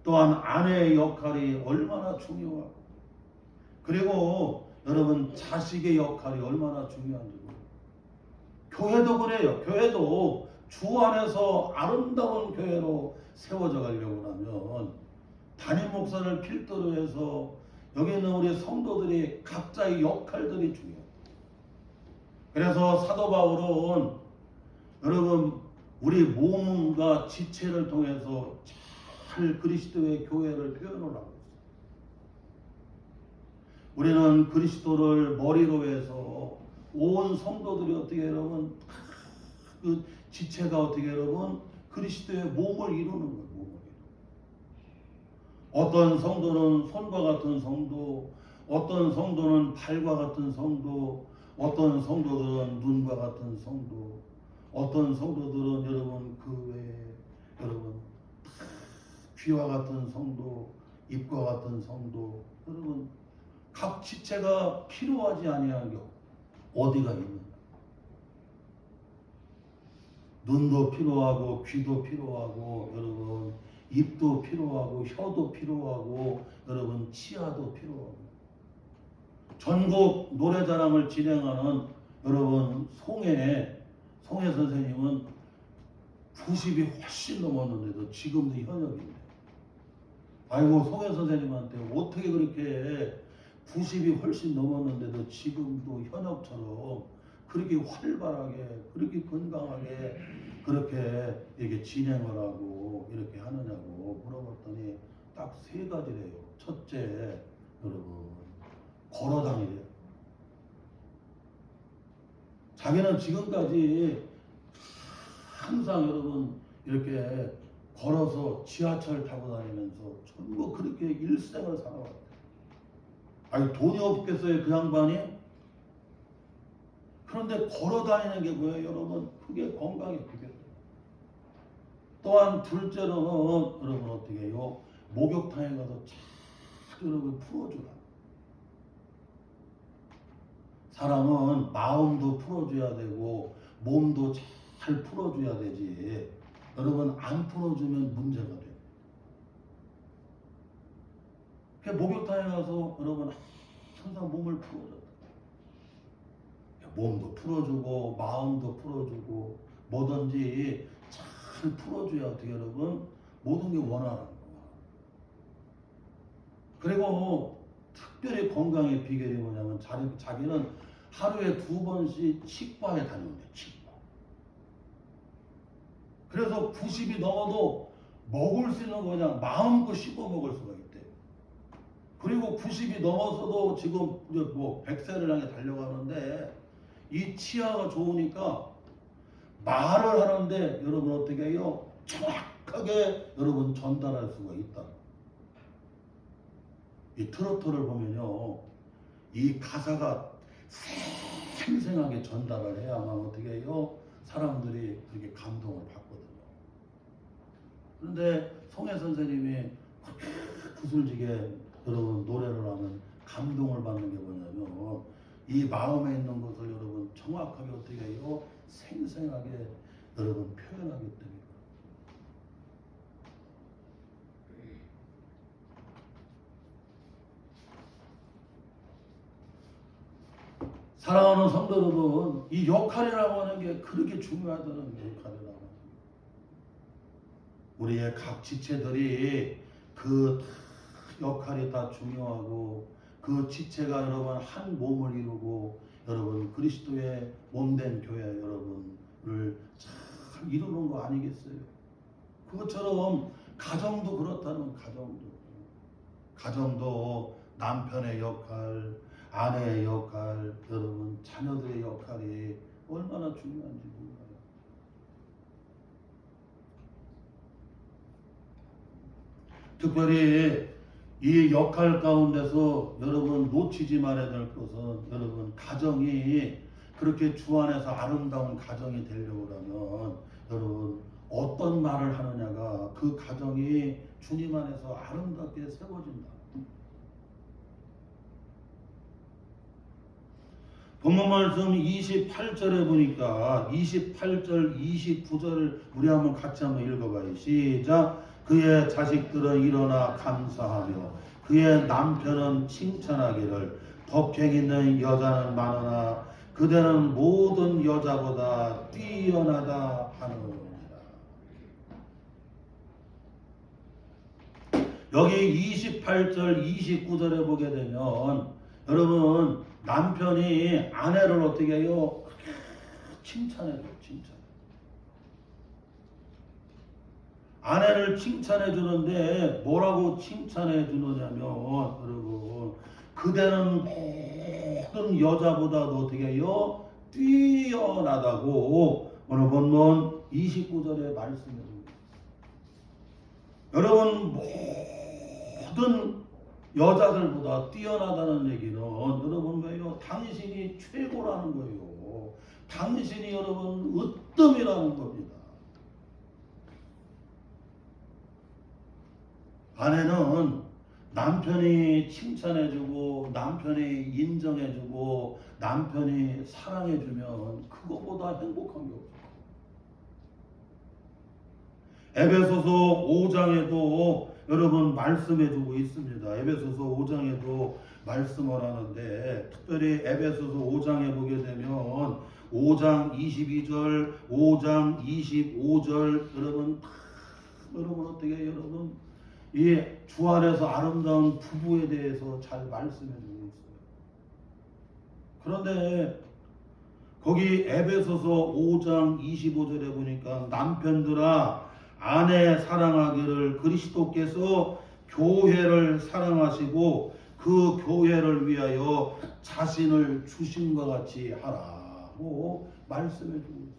또한 아내의 역할이 얼마나 중요하고 그리고 여러분 자식의 역할이 얼마나 중요한지 교회도 그래요. 교회도 주 안에서 아름다운 교회로 세워져 가려고 하면 담임 목사를 필두로 해서 여기 있는 우리 성도들이 각자의 역할들이 중요해요. 그래서 사도 바울은 여러분 우리 몸과 지체를 통해서 잘 그리스도의 교회를 표현을 하고 있어요. 우리는 그리스도를 머리로 해서 온 성도들이 어떻게 여러분 그 지체가 어떻게 여러분 그리스도의 몸을 이루는 거예요. 몸을. 어떤 성도는 손과 같은 성도, 어떤 성도는 발과 같은 성도, 어떤 성도들은 눈과 같은 성도, 어떤 성도들은 여러분 그 외에 여러분 귀와 같은 성도, 입과 같은 성도, 여러분 각 지체가 필요하지 아니한 게 어디가 있는가? 눈도 필요하고 귀도 필요하고 여러분 입도 필요하고 혀도 필요하고 여러분 치아도 필요하고 전국 노래자랑을 진행하는 여러분 송혜 선생님은 90이 훨씬 넘었는데도 지금도 현역인데. 아이고 송혜 선생님한테 어떻게 그렇게 90이 훨씬 넘었는데도 지금도 현역처럼 그렇게 활발하게 그렇게 건강하게 그렇게 이렇게 진행을 하고 이렇게 하느냐고 물어봤더니 딱 세 가지래요. 첫째, 여러분 걸어 다니래요. 자기는 지금까지 항상 여러분 이렇게 걸어서 지하철 타고 다니면서 전부 그렇게 일생을 살아왔대요. 아니 돈이 없겠어요 그 양반이? 그런데 걸어 다니는 게 뭐예요 여러분? 그게 건강에 비결이에요. 또한 둘째로는 여러분 어떻게 해요? 목욕탕에 가서 잘 여러분 풀어주라. 사람은 마음도 풀어줘야 되고 몸도 잘 풀어줘야 되지. 여러분 안 풀어주면 문제가 돼요. 그 목욕탕에 가서 여러분 항상 몸을 풀어줘야 돼요. 몸도 풀어주고 마음도 풀어주고 뭐든지 잘 풀어줘야 어떻게 여러분 모든 게 원활한 거야. 그리고 특별히 건강의 비결이 뭐냐면 자기는 하루에 2번씩 치과에 다녀온대. 치과. 그래서 90이 넘어도 먹을 수 있는 거 그냥 마음껏 씹어 먹을 수가 있대. 그리고 90이 넘어서도 지금 뭐 100세를 향해 달려가는데 이 치아가 좋으니까 말을 하는데 여러분 어떻게 해요? 정확하게 여러분 전달할 수가 있다. 이 트로트를 보면요, 이 가사가 생생하게 전달을 해야만 어떻게 해요? 사람들이 그렇게 감동을 받거든요. 그런데 송혜 선생님이 구슬지게 여러분 노래를 하면 감동을 받는 게 뭐냐면 이 마음에 있는 것을 여러분 정확하게 어떻게 해요? 생생하게 여러분 표현하기 때문에. 사랑하는 성도 여러분, 이 역할이라고 하는 게 그렇게 중요하다는 역할이라고 하는 거예요. 우리의 각 지체들이 그 역할이 다 중요하고 그 지체가 여러분 한 몸을 이루고 여러분 그리스도의 몸된 교회 여러분을 잘 이루는 거 아니겠어요? 그것처럼 가정도 그렇다는 가정도 남편의 역할, 아내의 역할, 여러분 자녀들의 역할이 얼마나 중요한지 몰라요. 특별히 이 역할 가운데서 여러분 놓치지 말아야 될 것은 여러분 가정이 그렇게 주 안에서 아름다운 가정이 되려고 하면 여러분 어떤 말을 하느냐가 그 가정이 주님 안에서 아름답게 세워진다. 본문 말씀 28절에 보니까 28절 29절을 우리 한번 같이 한번 읽어봐요. 시작. 그의 자식들은 일어나 감사하며 그의 남편은 칭찬하기를 덕행 있는 여자는 많으나 그대는 모든 여자보다 뛰어나다 하느니라. 여기 28절 29절에 보게 되면 여러분 남편이 아내를 어떻게 해요? 칭찬해줘요. 칭찬. 아내를 칭찬해 주는데 뭐라고 칭찬해 주느냐면 여러분 그대는 모든 여자보다도 어떻게 해요? 뛰어나다고 오늘 본문 29절에 말씀해 줍니다. 여러분 모든 여자들보다 뛰어나다는 얘기는 여러분 뭐예요? 당신이 최고라는 거예요. 당신이 여러분 으뜸이라는 겁니다. 아내는 남편이 칭찬해주고 남편이 인정해주고 남편이 사랑해주면 그거보다 행복한 게 없어요. 에베소서 5장에도 여러분 말씀해주고 있습니다. 에베소서 5장에도 말씀을 하는데 특별히 에베소서 5장에 보게 되면 5장 22절, 5장 25절 여러분 어떻게 해요, 여러분? 이 주 안에서 아름다운 부부에 대해서 잘 말씀해 주고 있어요. 그런데 거기 에베소서 5장 25절에 보니까 남편들아 아내 사랑하기를 그리스도께서 교회를 사랑하시고 그 교회를 위하여 자신을 주심과 같이 하라고 말씀해 주고 있어요.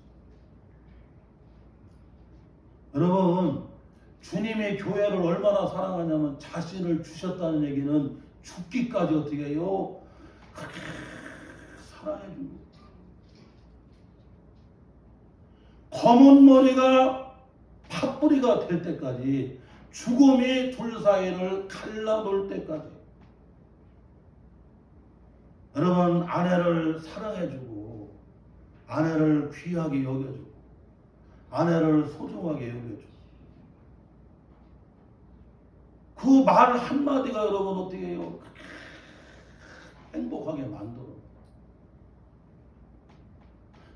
여러분, 주님이 교회를 얼마나 사랑하냐면 자신을 주셨다는 얘기는 죽기까지 어떻게 해요? 그렇게 사랑해 주고 검은 머리가 팥뿌리가 될 때까지 죽음이 둘 사이를 갈라놓을 때까지 여러분 아내를 사랑해주고 아내를 귀하게 여겨주고 아내를 소중하게 여겨주고 그 말 한마디가 여러분 어떻게 해요? 행복하게 만들어.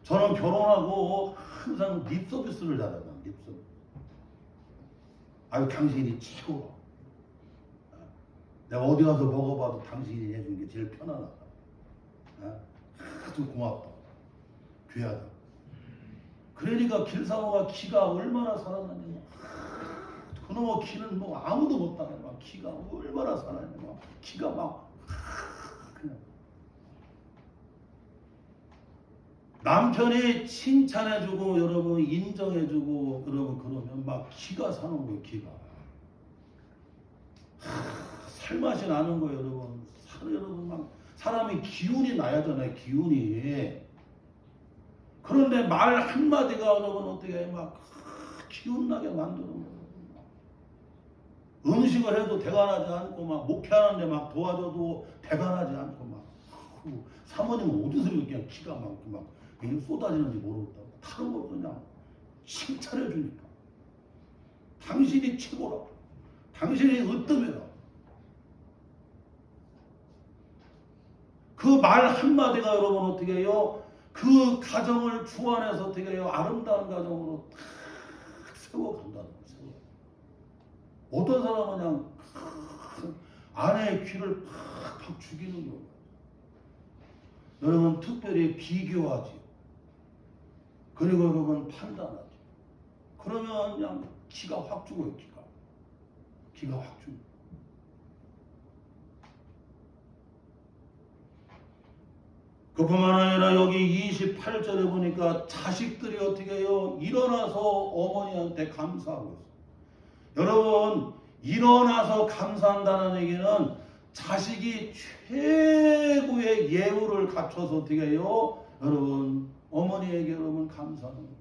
저는 결혼하고 항상 립서비스를 잘하잖아. 립서비스. 아유 당신이 최고. 내가 어디 가서 먹어봐도 당신이 해준 게 제일 편안하다. 아주 고맙다. 귀하다. 그러니까 길상호가 키가 얼마나 살아났냐. 그놈의 키는 뭐 아무도 못 따라. 막 키가 얼마나 살아났냐. 막 키가 막 그냥. 남편이 칭찬해주고 여러분 인정해주고 여러분 그러면 막 기가 사는 거예요. 기가 살맛이 나는 거예요. 여러분 막 사람이 기운이 나야 되잖아요. 기운이. 그런데 말 한마디가 여러분 어떻게 막 기운 나게 만드는 거예요. 음식을 해도 대관하지 않고 막 목회하는데 막 도와줘도 대관하지 않고 막 사모님은 어디서 그냥 기가 막 쏟아지는지 모르겠다고 다른 거 그냥 칭찬해 주니까 당신이 최고라. 당신이 으뜸이라. 그 말 한마디가 여러분 어떻게 해요? 그 가정을 주 안에서 어떻게 해요? 아름다운 가정으로 탁 세워간다는 거예요. 어떤 사람은 그냥 아내의 귀를 팍팍 죽이는 경우가 있어요. 여러분 특별히 비교하지. 그리고 여러분 판단하지. 그러면 그냥 기가 확 죽어요. 기가 확 죽어요. 그뿐만 아니라 여기 28절에 보니까 자식들이 어떻게 해요? 일어나서 어머니한테 감사하고 있어요. 여러분 일어나서 감사한다는 얘기는 자식이 최고의 예우를 갖춰서 어떻게 해요? 여러분 어머니에게 여러분 감사하는 거예요.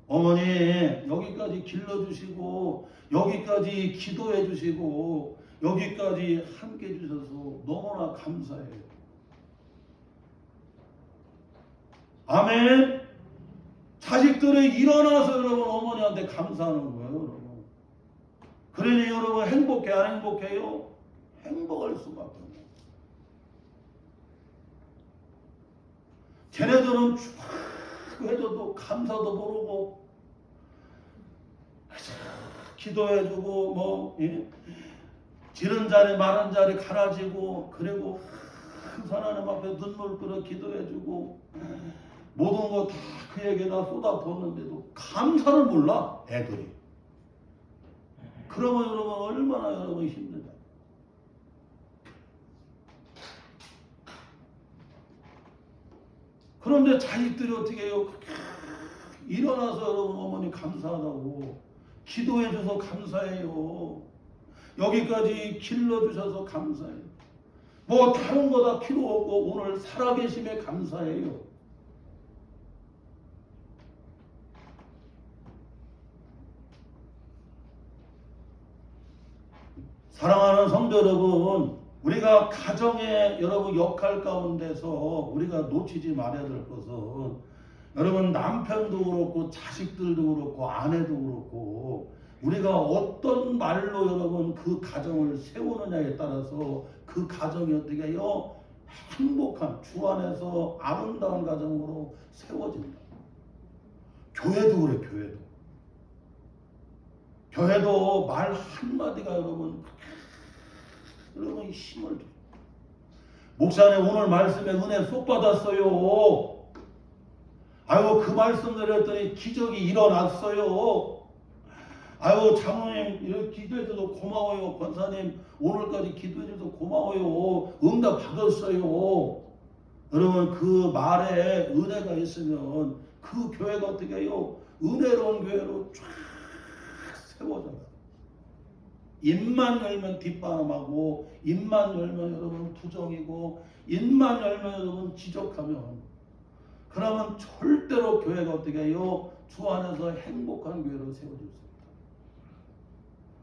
어머니 여기까지 길러주시고 여기까지 기도해 주시고 여기까지 함께 해주셔서 너무나 감사해요. 아멘. 자식들이 일어나서 여러분 어머니한테 감사하는 거예요. 여러분. 그러니 여러분 행복해 안 행복해요? 행복할 수밖에 없어요. 쟤네들은 쭉 해줘도 감사도 모르고 기도해주고 뭐 지른 자리 마른 자리 갈아지고 그리고 하나님 앞에 눈물 끓여 기도해주고 모든 거 다 그에게다 쏟아붓는데도 감사를 몰라 애들이. 그러면 여러분 얼마나 여러분 힘들다. 그런데 자식들이 어떻게 해요? 일어나서 여러분 어머니 감사하다고 기도해줘서 감사해요. 여기까지 길러주셔서 감사해요. 뭐 다른 거 다 필요 없고 오늘 살아계심에 감사해요. 사랑하는 성도 여러분, 우리가 가정의 여러분 역할 가운데서 우리가 놓치지 말아야 될 것은 여러분 남편도 그렇고 자식들도 그렇고 아내도 그렇고 우리가 어떤 말로 여러분 그 가정을 세우느냐에 따라서 그 가정이 어떻게 해요? 행복한 주 안에서 아름다운 가정으로 세워진다. 교회도 그래. 교회도 말 한마디가 여러분 힘을 줘. 목사님 오늘 말씀에 은혜 쏙 받았어요. 아이고 그 말씀 드렸더니 기적이 일어났어요. 아이고 장로님 이렇게 기도해 줘서 고마워요. 권사님 오늘까지 기도해 줘서 고마워요. 응답 받았어요. 여러분 그 말에 은혜가 있으면 그 교회가 어떻게 해요? 은혜로운 교회로 쫙 세워져요. 입만 열면 뒷바람하고 입만 열면 여러분 투정이고 입만 열면 여러분 지적하면 그러면 절대로 교회가 어떻게 해요? 주 안에서 행복한 교회로 세워질 수 있다.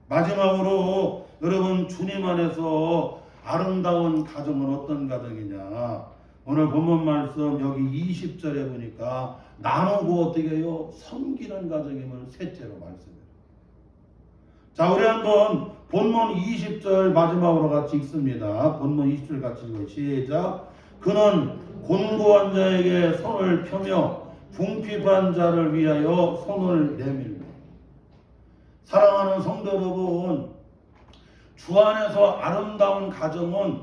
마지막으로 여러분 주님 안에서 아름다운 가정은 어떤 가정이냐? 오늘 본문 말씀 여기 20절에 보니까 나누고 어떻게 해요? 섬기는 가정임을 셋째로 말씀해요. 자, 우리 한번 본문 20절 마지막으로 같이 읽습니다. 본문 20절 같이 읽어요. 시작. 그는 곤고한 자에게 손을 펴며 궁핍한 자를 위하여 손을 내밀며. 사랑하는 성도 여러분, 주 안에서 아름다운 가정은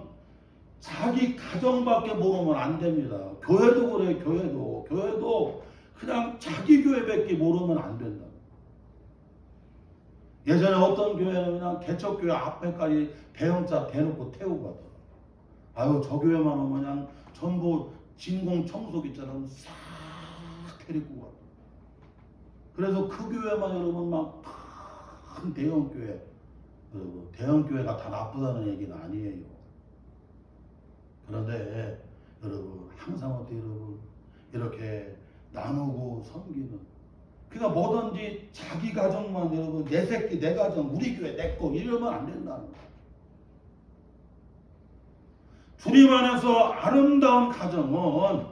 자기 가정밖에 모르면 안 됩니다. 교회도 그래. 교회도 그냥 자기 교회밖에 모르면 안 된다. 예전에 어떤 교회는 그냥 개척교회 앞에까지 대형차 대놓고 태우고 가더라. 아유 저 교회만 오면 그냥 전부 진공 청소기처럼 싹 데리고 가. 그래서 그 교회만 여러분 막 큰 대형 교회. 여러분 대형 교회가 다 나쁘다는 얘기는 아니에요. 그런데 여러분 항상 어떻게 여러분 이렇게 나누고 섬기는. 그러니까 뭐든지 자기 가정만 여러분 내 새끼 내 가정 우리 교회 내 거 이러면 안 된다는 거예요. 주님 안에서 아름다운 가정은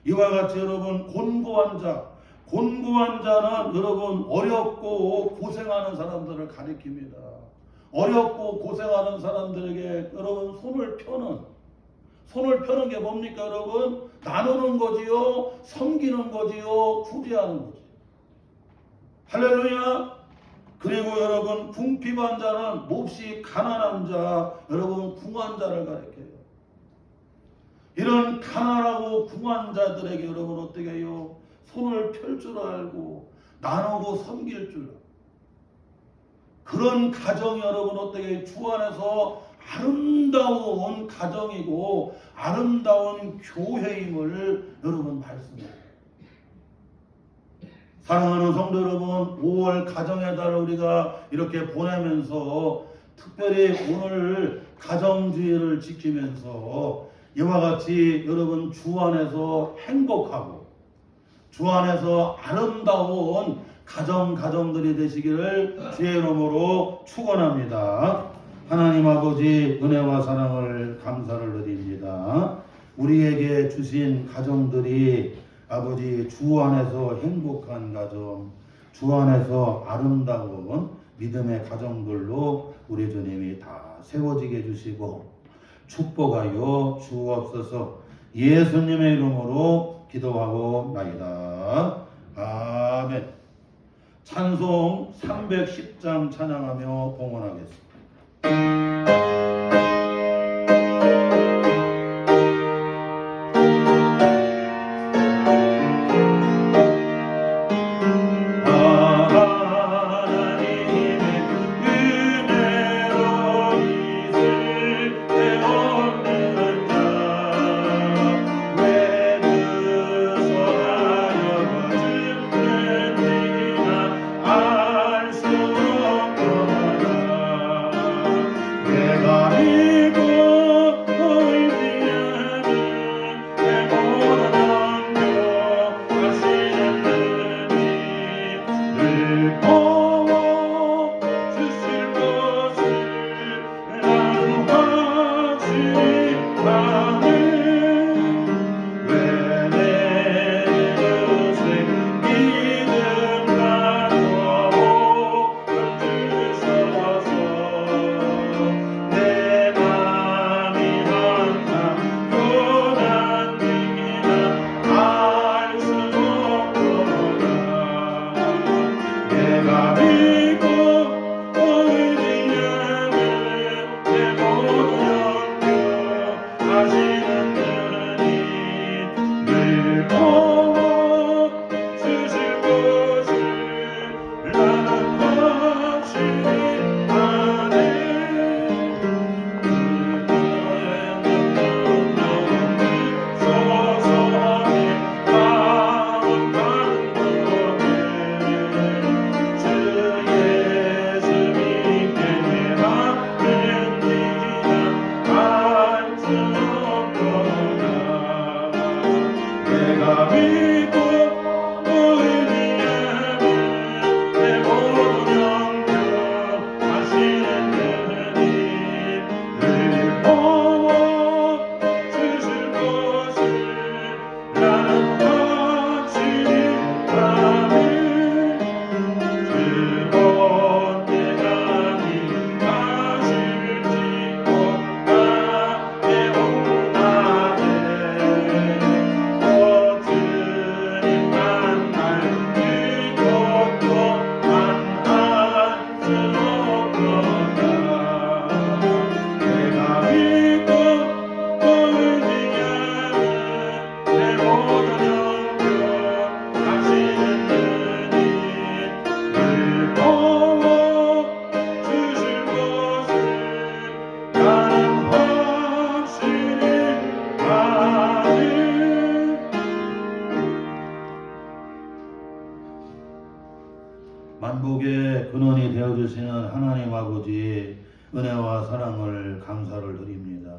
이와 같이 여러분 곤고한 자는 여러분 어렵고 고생하는 사람들을 가리킵니다. 어렵고 고생하는 사람들에게 여러분 손을 펴는 게 뭡니까 여러분? 나누는 거지요, 섬기는 거지요, 구제하는 거지요. 할렐루야. 그리고 여러분 궁핍한 자는 몹시 가난한 자, 여러분 궁한 자를 가리켜요. 이런 가난하고 궁한 자들에게 여러분 어떻게 해요? 손을 펼 줄 알고 나누고 섬길 줄. 그런 가정이 여러분 어떻게 주 안에서 아름다운 가정이고 아름다운 교회임을 여러분 말씀해요. 사랑하는 성도 여러분, 5월 가정의 달을 우리가 이렇게 보내면서 특별히 오늘 가정주의를 지키면서 이와 같이 여러분 주 안에서 행복하고 주 안에서 아름다운 가정들이 되시기를 주의 이름으로 축원합니다. 하나님 아버지 은혜와 사랑을 감사를 드립니다. 우리에게 주신 가정들이 아버지 주 안에서 행복한 가정, 주 안에서 아름다운 믿음의 가정들로 우리 주님이 다 세워지게 해주시고 축복하여 주옵소서. 예수님의 이름으로 기도하고 나이다. 아멘. 찬송 310장 찬양하며 봉헌하겠습니다. 내가 믿고 또 의지하는 내 모든 영접하시는 주님 늘 보고 주실 것을 나는 확신히 아멘 즐거운 대강이 가실지고 나의 온나게 또 주님 만날 믿고 또한 할수 없도다 내가 믿고 또 의지하는 내 모든 영접하시는 주님 늘 보고 주실 것을 나는 확신히 아멘 만복의 근원이 되어주시는 하나님 아버지 은혜와 사랑을 감사를 드립니다.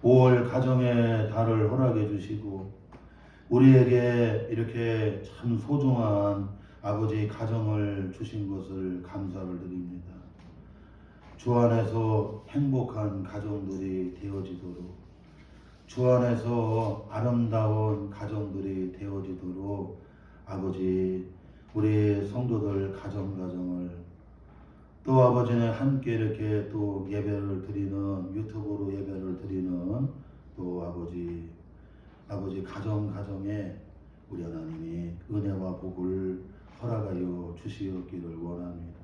5월 가정의 달을 허락해 주시고 우리에게 이렇게 참 소중한 아버지 가정을 주신 것을 감사를 드립니다. 주 안에서 행복한 가정들이 되어지도록 주 안에서 아름다운 가정들이 되어지도록 아버지 우리 성도들 가정을 또 아버지는 함께 이렇게 또 예배를 드리는 유튜브로 예배를 드리는 또 아버지 가정에 우리 하나님이 은혜와 복을 허락하여 주시었기를 원합니다.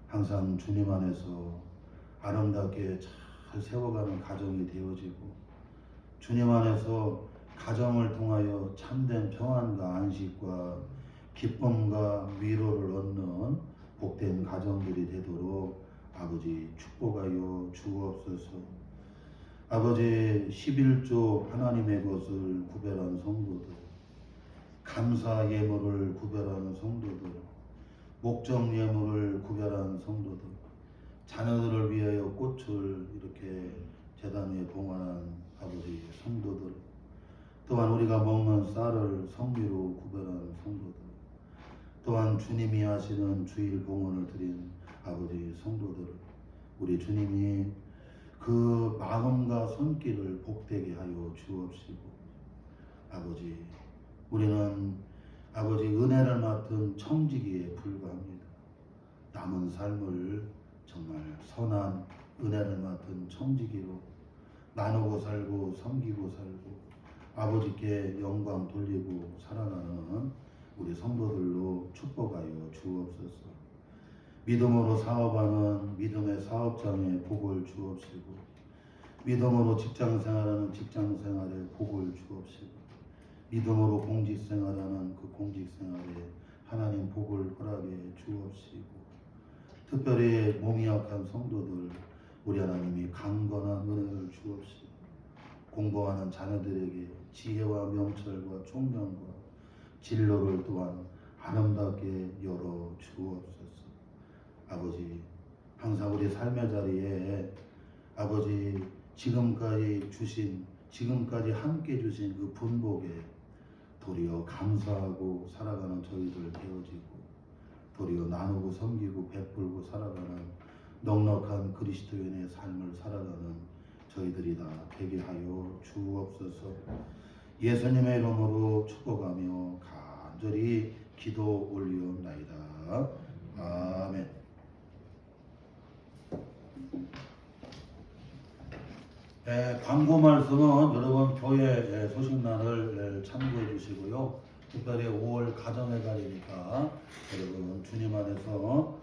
항상 주님 안에서 아름답게 잘 세워가는 가정이 되어지고 주님 안에서 가정을 통하여 참된 평안과 안식과 기쁨과 위로를 얻는 복된 가정들이 되도록 아버지 축복하여 주옵소서. 아버지 11조 하나님의 것을 구별한 성도들, 감사 예물을 구별하는 성도들, 목적 예물을 구별한 성도들, 자녀들을 위하여 꽃을 이렇게 제단 위에 봉헌한 아버지 성도들, 또한 우리가 먹는 쌀을 성미로 구별한 성도들, 또한 주님이 하시는 주일 봉헌을 드린 아버지 성도들, 우리 주님이 그 마음과 손길을 복되게 하여 주옵시고 아버지 우리는 아버지 은혜를 맡은 청지기에 불과합니다. 남은 삶을 정말 선한 은혜를 맡은 청지기로 나누고 살고 섬기고 살고 아버지께 영광 돌리고 살아가는 우리 성도들로 축복하여 주옵소서. 믿음으로 사업하는 믿음의 사업장에 복을 주옵시고 믿음으로 직장생활하는 직장생활에 복을 주옵시고 믿음으로 공직생활하는 그 공직생활에 하나님 복을 허락해 주옵시고 특별히 몸이 약한 성도들 우리 하나님이 강건한 은혜를 주옵시고 공부하는 자녀들에게 지혜와 명철과 총명과 진로를 또한 아름답게 열어 주옵소서. 아버지 항상 우리 삶의 자리에 아버지 지금까지 함께 주신 그 분복에 도리어 감사하고 살아가는 저희들 되어지고 도리어 나누고 섬기고 베풀고 살아가는 넉넉한 그리스도인의 삶을 살아가는 저희들이 다 되게 하여 주옵소서. 예수님의 이름으로 축복하며 간절히 기도 올리옵나이다. 아멘. 광고 말씀은 여러분 교회 소식란을 참고해 주시고요. 특별히 5월 가정의 달이니까 여러분 주님 안에서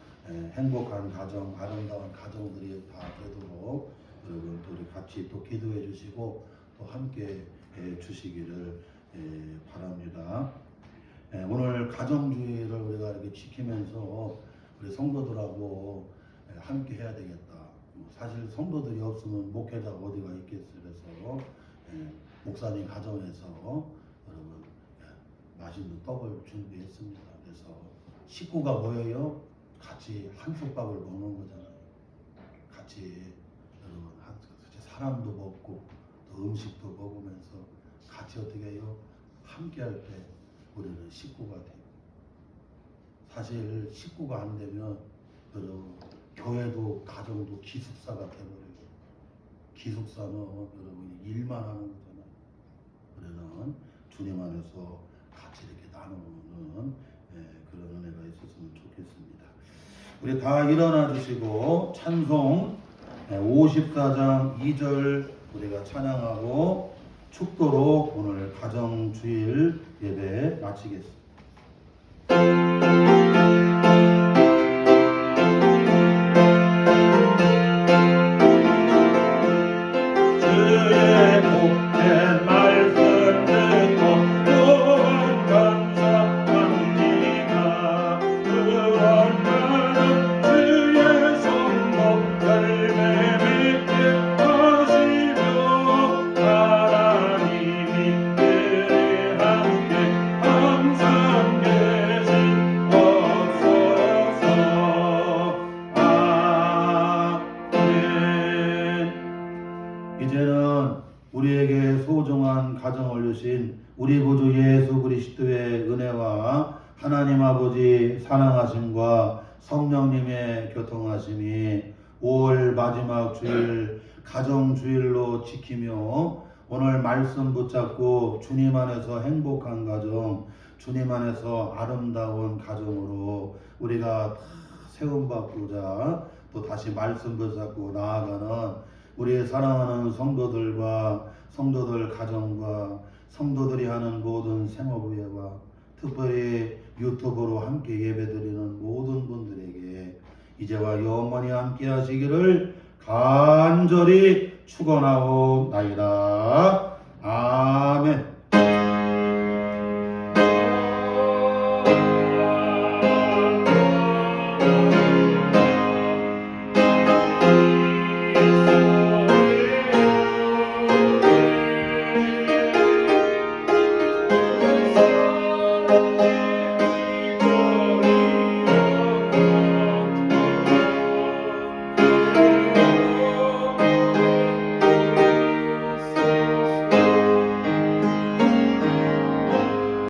행복한 가정, 아름다운 가정들이 다 되도록 여러분 또 우리 같이 또 기도해 주시고 또 함께 해 주시기를 바랍니다. 오늘 가정주의를 우리가 이렇게 지키면서 우리 성도들하고 함께 해야 되겠다. 사실 성도들이 없으면 목회자가 어디가 있겠어요. 그래서 목사님 가정에서 여러분 맛있는 떡을 준비했습니다. 그래서 식구가 모여요. 같이 한솥밥을 먹는 거잖아요. 같이 여러분 사람도 먹고 또 음식도 먹으면서 같이 어떻게 해요? 함께할 때 우리는 식구가 돼요. 사실 식구가 안 되면 여러분 교회도 가정도 기숙사가 돼버려요. 기숙사는 여러분이 일만 하는 거잖아요. 우리는 주님 안에서 같이 이렇게 나누는 그런 은혜가 있었으면 좋겠습니다. 우리 다 일어나 주시고 찬송 54장 2절 우리가 찬양하고 축도로 오늘 가정주일 예배 마치겠습니다. 주의 복된 말씀 듣고 또한 감사합니다. 구원하는 주의 손목 열매 맺게 하시며 하나님이 그에 함께 항상 계시옵소서. 아멘. 이제는 우리에게 소중한 가정을 주신 우리 구주 예수 그리스도의 은혜와 하나님 아버지 사랑하심과 성령님의 교통하심이 5월 마지막 주일 가정주일로 지키며 오늘 말씀 붙잡고 주님 안에서 행복한 가정, 주님 안에서 아름다운 가정으로 우리가 다 세움받고자 또 다시 말씀 붙잡고 나아가는 우리의 사랑하는 성도들과 성도들 가정과 성도들이 하는 모든 생업의회와 특별히 유튜브로 함께 예배드리는 모든 분들에게 이제와 영원히 함께 하시기를 간절히 축원하옵나이다.